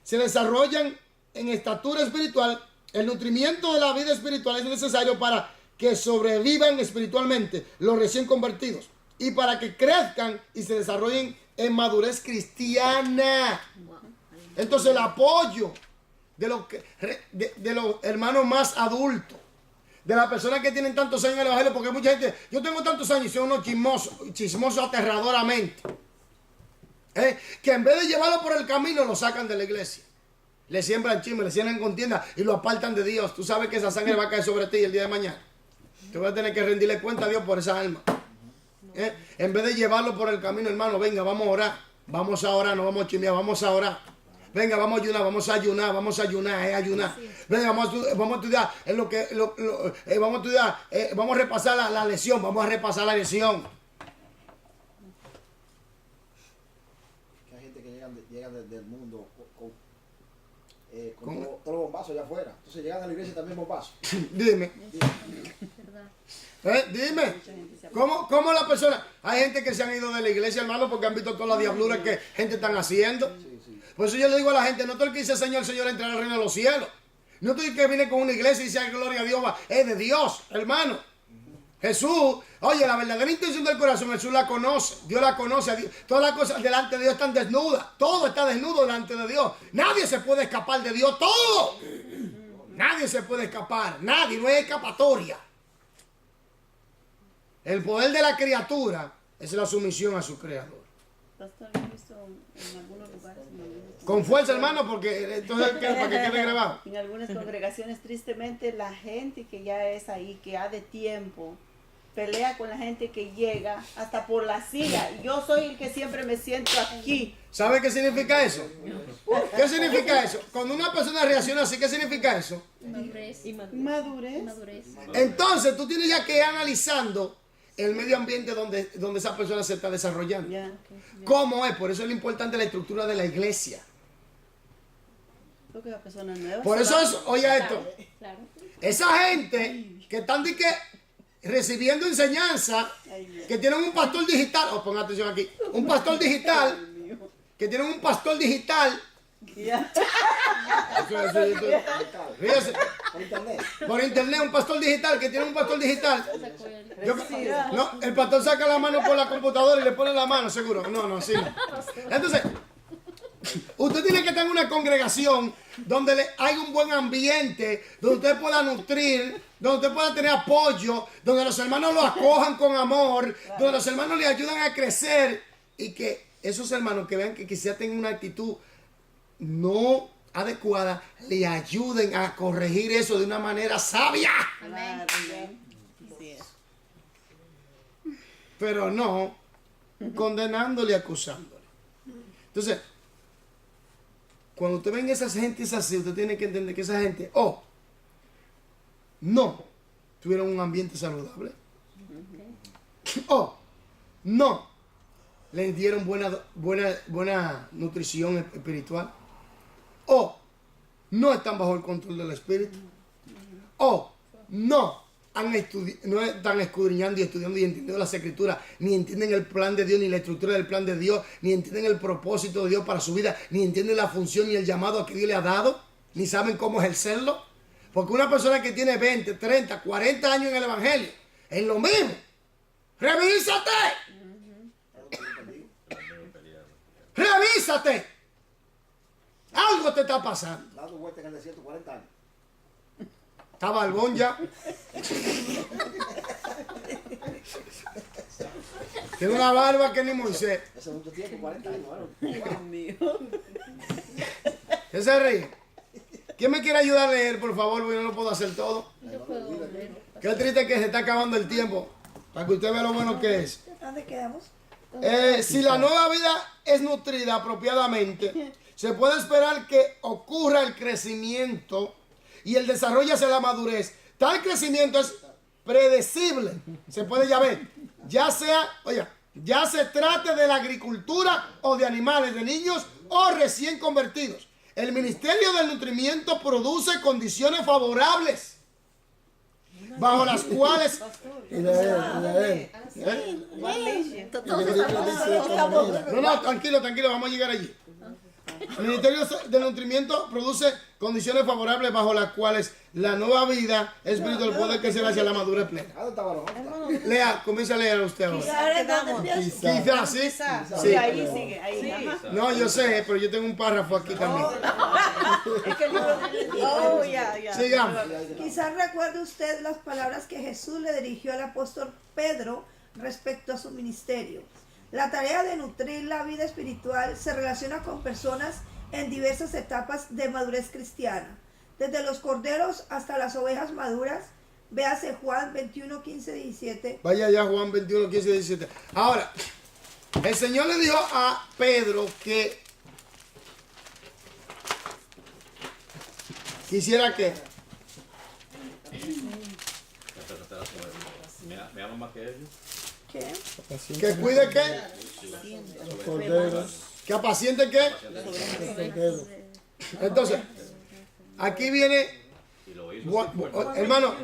se desarrollan en estatura espiritual. El nutrimiento de la vida espiritual es necesario para que sobrevivan espiritualmente los recién convertidos y para que crezcan y se desarrollen en madurez cristiana. Entonces el apoyo de los hermanos más adultos, de las personas que tienen tantos años en el evangelio, porque mucha gente, yo tengo tantos años y son unos chismosos aterradoramente, que en vez de llevarlo por el camino lo sacan de la iglesia, le siembran chisme, le siembran contienda y lo apartan de Dios. Tú sabes que esa sangre va a caer sobre ti el día de mañana. Te vas a tener que rendirle cuenta a Dios por esa alma. En vez de llevarlo por el camino, hermano, venga, vamos a orar. Vamos a orar, no vamos a chismear, vamos a orar. Venga, vamos a ayunar, vamos a ayunar. Venga, vamos a estudiar en vamos a estudiar, vamos a repasar la lección, Que hay gente que llega del mundo con todos los bombazos allá afuera. Entonces llegan a la iglesia también bombazos. Dime. Dime, ¿cómo la persona? Hay gente que se han ido de la iglesia, hermano, porque han visto todas las diabluras que gente están haciendo. Por eso yo le digo a la gente, no todo el que dice Señor, Señor, entra al reino de los cielos. No todo el que viene con una iglesia y dice gloria a Dios, es de Dios, hermano. Jesús, oye, la verdadera intención del corazón, Jesús la conoce, Dios la conoce, todas las cosas delante de Dios están desnudas, todo está desnudo delante de Dios, nadie se puede escapar de Dios, todo, nadie se puede escapar, nadie, no hay escapatoria. El poder de la criatura es la sumisión a su creador. Pastor, yo he visto en algunos lugares, Con fuerza, hermano, porque entonces para que quede grabado. en algunas congregaciones, tristemente, la gente que ya es ahí, que ha de tiempo, pelea con la gente que llega hasta por la silla. Yo soy el que siempre me siento aquí. ¿Sabe qué significa eso? ¿Qué significa eso? Cuando una persona reacciona así, ¿qué significa eso? Madurez. Madurez. Madurez. Entonces tú tienes ya que ir analizando el medio ambiente donde esa persona se está desarrollando. Ya. ¿Cómo es? Por eso es lo importante la estructura de la iglesia. Creo que la persona nueva. Por eso es, oye esto, Claro. esa gente que están de que recibiendo enseñanza, que tienen un pastor digital, pongan atención aquí, un pastor digital, que tienen un pastor digital, Ya. fíjese, Por internet. por internet, un pastor digital, que tiene un pastor digital. Sacó el- No, el pastor saca la mano por la computadora y le pone la mano, seguro. No, sí. No. Entonces, usted tiene que tener una congregación donde hay un buen ambiente, donde usted pueda nutrir, donde usted pueda tener apoyo, donde los hermanos lo acojan con amor, donde los hermanos le ayudan a crecer y que esos hermanos que vean que quizás tengan una actitud no adecuada, le ayuden a corregir eso de una manera sabia. Claro, ya. Así es. Pero no condenándole y acusándole. Entonces, cuando usted ven esas gentes así, usted tiene que entender que esa gente, no tuvieron un ambiente saludable, no les dieron buena nutrición espiritual, no están bajo el control del espíritu, no están escudriñando y estudiando y entendiendo las escrituras, ni entienden el plan de Dios, ni la estructura del plan de Dios, ni entienden el propósito de Dios para su vida, ni entienden la función ni el llamado a que Dios le ha dado, ni saben cómo ejercerlo. Porque una persona que tiene 20, 30, 40 años en el Evangelio, es lo mismo. ¡Revísate! ¡Revísate! Algo te está pasando. Dando vueltas en el desierto 40 años. Está barbón ya. Tiene una barba que ni Moisés. Hace mucho tiempo, 40 años, bueno. Dios mío. ¿Qué se ríe? ¿Quién me quiere ayudar a leer, por favor? Porque yo no lo puedo hacer todo. Yo puedo leer. Qué triste que se está acabando el tiempo. Para que usted vea lo bueno que es. ¿Dónde quedamos? Si la nueva vida es nutrida apropiadamente, se puede esperar que ocurra el crecimiento y el desarrollo hacia la madurez. Tal crecimiento es predecible. Se puede ya ver. Ya se trate de la agricultura o de animales, de niños o recién convertidos. El Ministerio del Nutrimiento produce condiciones favorables bajo las cuales... No, tranquilo, vamos a llegar allí. El Ministerio del Nutrimiento produce condiciones favorables bajo las cuales la nueva vida espiritual puede crecer hacia la madurez plena. ¿Dónde está, varón? Lea, comienza a leer usted ahora. Quizás, sí. Sí, ahí sigue, ahí. Ajá. No, yo sé, pero yo tengo un párrafo aquí también. Es que el libro. Oh, ya. Sigamos. Quizás recuerde usted las palabras que Jesús le dirigió al apóstol Pedro respecto a su ministerio. La tarea de nutrir la vida espiritual se relaciona con personas en diversas etapas de madurez cristiana, desde los corderos hasta las ovejas maduras. Véase Juan 21, 15, 17. Vaya ya Juan 21, 15, 17. Ahora, el Señor le dijo a Pedro que quisiera que Me amo más que ellos. ¿Qué? que cuide qué, que apaciente qué. Entonces, aquí viene, Y lo hizo. hermano,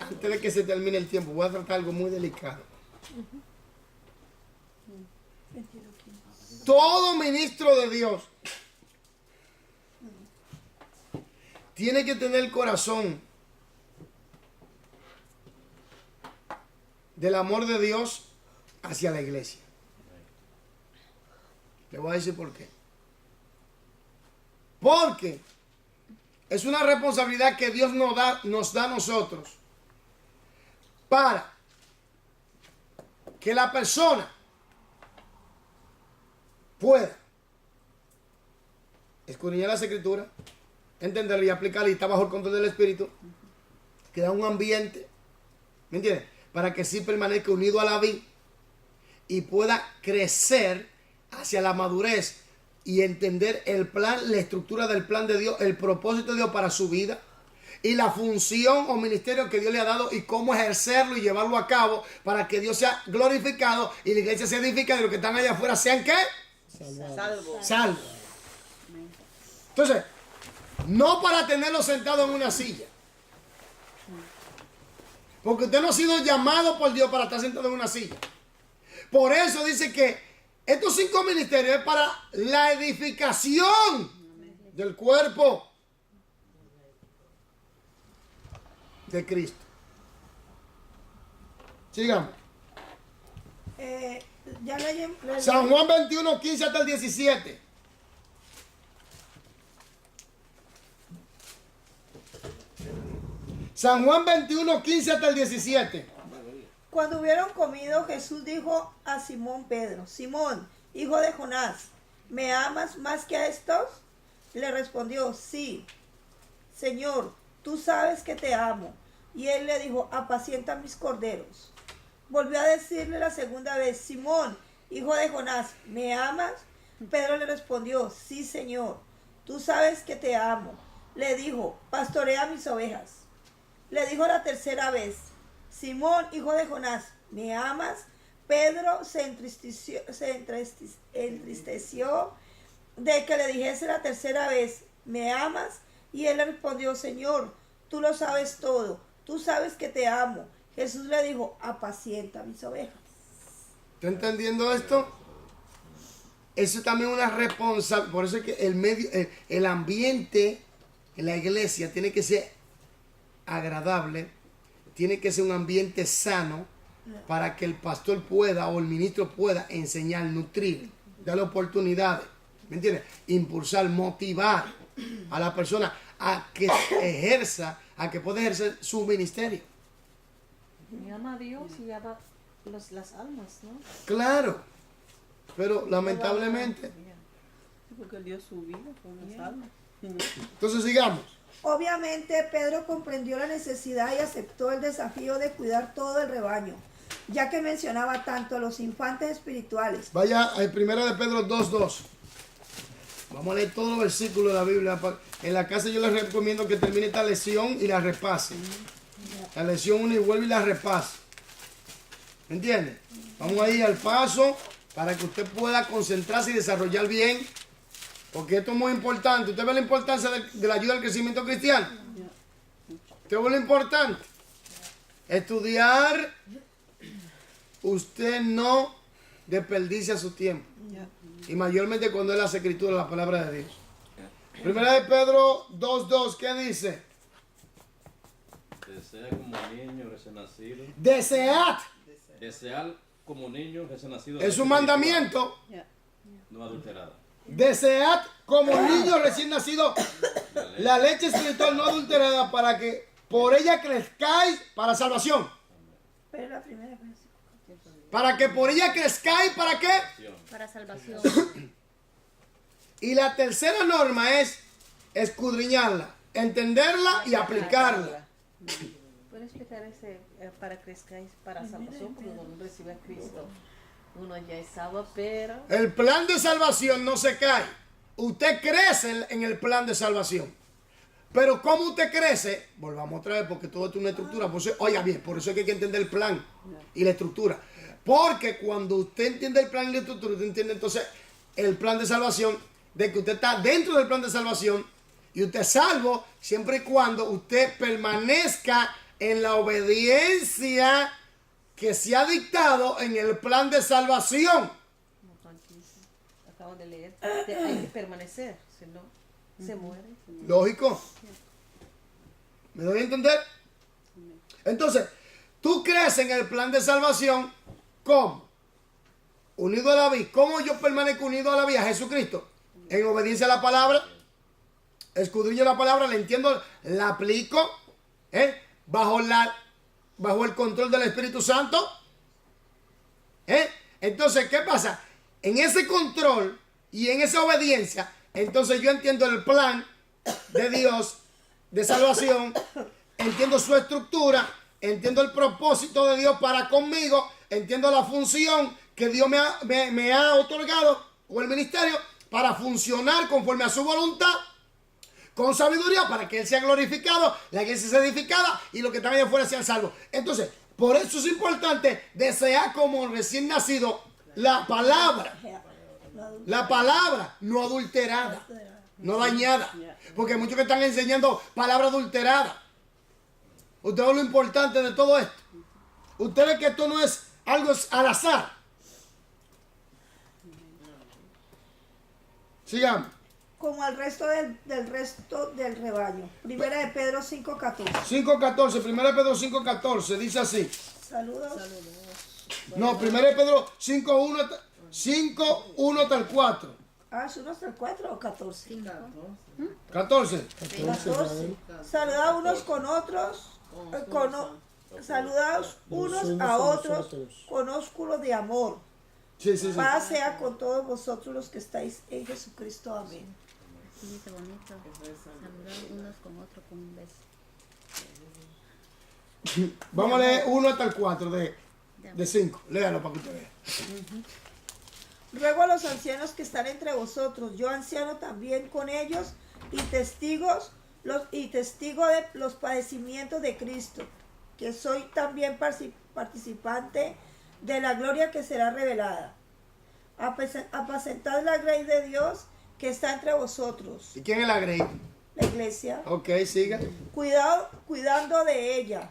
antes de que se termine el tiempo, voy a tratar algo muy delicado. Todo ministro de Dios tiene que tener el corazón del amor de Dios hacia la iglesia. Le voy a decir por qué. Porque es una responsabilidad que Dios nos da a nosotros para que la persona pueda escudriñar las escrituras, entenderla y aplicarla y estar bajo el control del Espíritu, que da un ambiente, ¿me entiendes? Para que sí permanezca unido a la vid y pueda crecer hacia la madurez y entender el plan, la estructura del plan de Dios, el propósito de Dios para su vida y la función o ministerio que Dios le ha dado y cómo ejercerlo y llevarlo a cabo para que Dios sea glorificado y la iglesia se edifique y los que están allá afuera sean ¿qué? Salvos. Entonces, no para tenerlo sentado en una silla. Porque usted no ha sido llamado por Dios para estar sentado en una silla. Por eso dice que estos 5 ministerios es para la edificación del cuerpo de Cristo. Sigamos. Ya leí San Juan 21, 15 hasta el 17. San Juan 21, 15 hasta el 17. Cuando hubieron comido, Jesús dijo a Simón Pedro: Simón, hijo de Jonás, ¿me amas más que a estos? Le respondió: sí, Señor, tú sabes que te amo. Y él le dijo: apacienta mis corderos. Volvió a decirle la segunda vez: Simón, hijo de Jonás, ¿me amas? Pedro le respondió: sí, Señor, tú sabes que te amo. Le dijo: pastorea mis ovejas. Le dijo la tercera vez: Simón, hijo de Jonás, ¿me amas? Pedro se entristeció de que le dijese la tercera vez: ¿me amas? Y él le respondió: Señor, tú lo sabes todo, tú sabes que te amo. Jesús le dijo: apacienta mis ovejas. ¿Está entendiendo esto? Eso también es una responsabilidad. Por eso es que el ambiente en la iglesia tiene que ser agradable, tiene que ser un ambiente sano para que el pastor pueda o el ministro pueda enseñar, nutrir, darle oportunidades, ¿me entiendes? Impulsar, motivar a la persona a que ejerza, a que pueda ejercer su ministerio. Y ama a Dios y ama las almas, ¿no? Claro, pero lamentablemente. Porque él dio su vida con las almas. Entonces sigamos. Obviamente Pedro comprendió la necesidad y aceptó el desafío de cuidar todo el rebaño, ya que mencionaba tanto a los infantes espirituales. Vaya a 1 de Pedro 2:2. Vamos a leer todos los versículos de la Biblia. En la casa yo les recomiendo que termine esta lección y la repase. La lección 1 y vuelve y la repase. ¿Me entiende? Vamos a ir al paso para que usted pueda concentrarse y desarrollar bien. Porque esto es muy importante. ¿Usted ve la importancia de la ayuda al crecimiento cristiano? ¿Usted ve lo importante? Estudiar. Usted no desperdicia su tiempo. Y mayormente cuando es las escrituras, la palabra de Dios. Primera de Pedro 2:2, ¿qué dice? Desea como niño recién nacido. Desead. Desear como niño recién nacido. Es un mandamiento. No adulterado. Desead como niño recién nacido la leche espiritual no adulterada para que por ella crezcáis para salvación. Pero la primera vez. Para que por ella crezcáis, ¿para qué? Para salvación. Y la tercera norma es escudriñarla, entenderla y aplicarla. ¿Puede explicar ese para que crezcáis para salvación? Porque cuando uno recibe a Cristo, uno ya es salvo, pero... El plan de salvación no se cae. Usted crece en el plan de salvación. Pero ¿cómo usted crece? Volvamos otra vez porque todo esto es una estructura. Por eso, oiga bien, por eso es que hay que entender el plan y la estructura. Porque cuando usted entiende el plan y la estructura, usted entiende entonces el plan de salvación, de que usted está dentro del plan de salvación y usted es salvo siempre y cuando usted permanezca en la obediencia que se ha dictado en el plan de salvación. acaban de leer, hay que permanecer, si no, se muere. Lógico. ¿Me doy a entender? Entonces, tú crees en el plan de salvación, ¿cómo? Unido a la vida. ¿Cómo yo permanezco unido a la vida? Jesucristo. En obediencia a la palabra. Escudriño la palabra, la entiendo, la aplico. Bajo el control del Espíritu Santo. Entonces, ¿qué pasa? En ese control y en esa obediencia, entonces yo entiendo el plan de Dios de salvación, entiendo su estructura, entiendo el propósito de Dios para conmigo, entiendo la función que Dios me ha otorgado o el ministerio para funcionar conforme a su voluntad, con sabiduría, para que Él sea glorificado, la iglesia sea edificada y los que están allá afuera sean salvos. Entonces, por eso es importante desear como recién nacido la palabra no adulterada, no dañada, porque hay muchos que están enseñando palabra adulterada. Ustedes ven lo importante de todo esto. Ustedes que esto no es algo al azar. Sigamos. Como al resto del resto del rebaño. Primera de Pedro 5:14. 5:14, primera de Pedro 5:14, dice así. Saludos. No, primera de Pedro 5:1 hasta el 4. ¿Es 1 hasta el 4 o 14? 14. 14. Saludaos unos con otros. Saludaos unos a otros con ósculo de amor. Sí. Paz sea con todos vosotros los que estáis en Jesucristo. Amén. Sí, dice bonito. Saludar unos con otros con un beso. Vamos a leer 1 hasta el 4 de 5. Léalo para que usted vea. Ruego a los ancianos que están entre vosotros, yo anciano también con ellos, y testigo de los padecimientos de Cristo, que soy también participante de la gloria que será revelada. Apacentad la grey de Dios que está entre vosotros, ¿Y quién es la grey? la iglesia, Ok, siga. cuidando de ella,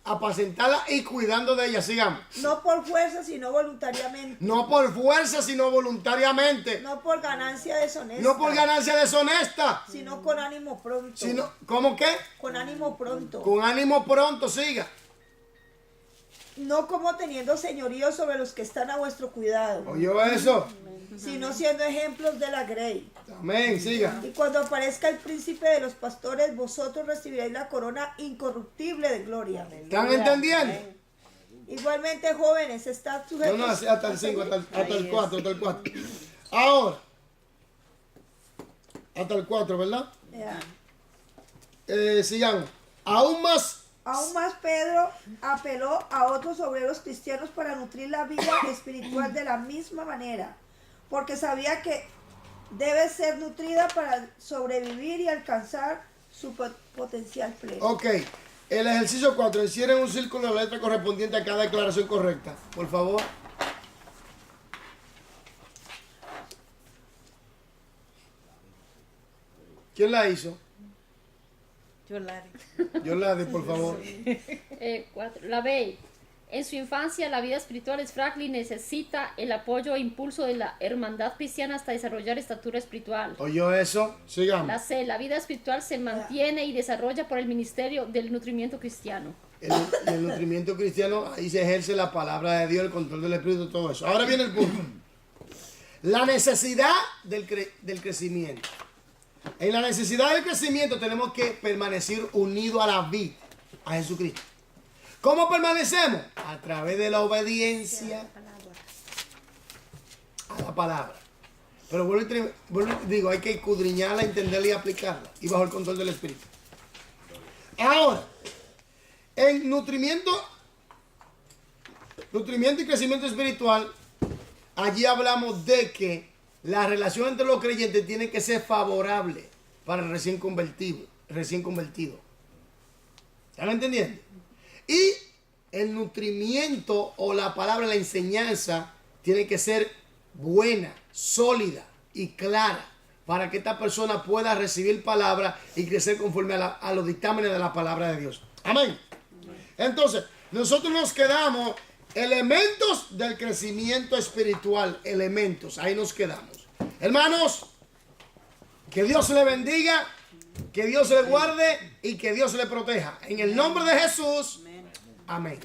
Apacentarla y cuidando de ella. Sigamos. no por fuerza, sino voluntariamente, No por fuerza, sino voluntariamente. no por ganancia deshonesta, No por ganancia deshonesta. sino con ánimo pronto. ¿Cómo qué? Con ánimo pronto. Con ánimo pronto, siga. No como teniendo señorío sobre los que están a vuestro cuidado, ¿Oyó eso? sino siendo ejemplos de la grey. Amén, siga. Y cuando aparezca el príncipe de los pastores, vosotros recibiréis la corona incorruptible de gloria. ¿Están entendiendo? Igualmente, jóvenes, estad sujetos. No, así hasta el 5, hasta el 4, hasta el 4. Ahora, hasta el 4, ¿verdad? Ya. Sigamos. Aún más. Aún más, Pedro apeló a otros obreros cristianos para nutrir la vida espiritual de la misma manera, porque sabía que debe ser nutrida para sobrevivir y alcanzar su potencial pleno. Ok. El ejercicio 4. Encierren un círculo de la letra correspondiente a cada declaración correcta. Por favor. ¿Quién la hizo? Yolanda, por favor. 4. La B. En su infancia, la vida espiritual es frágil y necesita el apoyo e impulso de la hermandad cristiana hasta desarrollar estatura espiritual. ¿Oyó eso? Sigamos. La C. La vida espiritual se mantiene y desarrolla por el ministerio del nutrimiento cristiano. El nutrimiento cristiano, ahí se ejerce la palabra de Dios, el control del Espíritu, todo eso. Ahora viene el punto. La necesidad del crecimiento. En la necesidad del crecimiento tenemos que permanecer unidos a la vida, a Jesucristo. ¿Cómo permanecemos? A través de la obediencia a la palabra. Pero vuelvo y digo, hay que escudriñarla, entenderla y aplicarla. Y bajo el control del Espíritu. Ahora, en nutrimiento y crecimiento espiritual, allí hablamos de que la relación entre los creyentes tiene que ser favorable para el recién convertido. ¿Están entendiendo? Y el nutrimiento o la palabra, la enseñanza, tiene que ser buena, sólida y clara para que esta persona pueda recibir palabra y crecer conforme a los dictámenes de la palabra de Dios. Amén. Entonces, nosotros nos quedamos elementos del crecimiento espiritual, elementos, ahí nos quedamos. Hermanos, que Dios le bendiga, que Dios le guarde y que Dios le proteja. En el nombre de Jesús. Amén.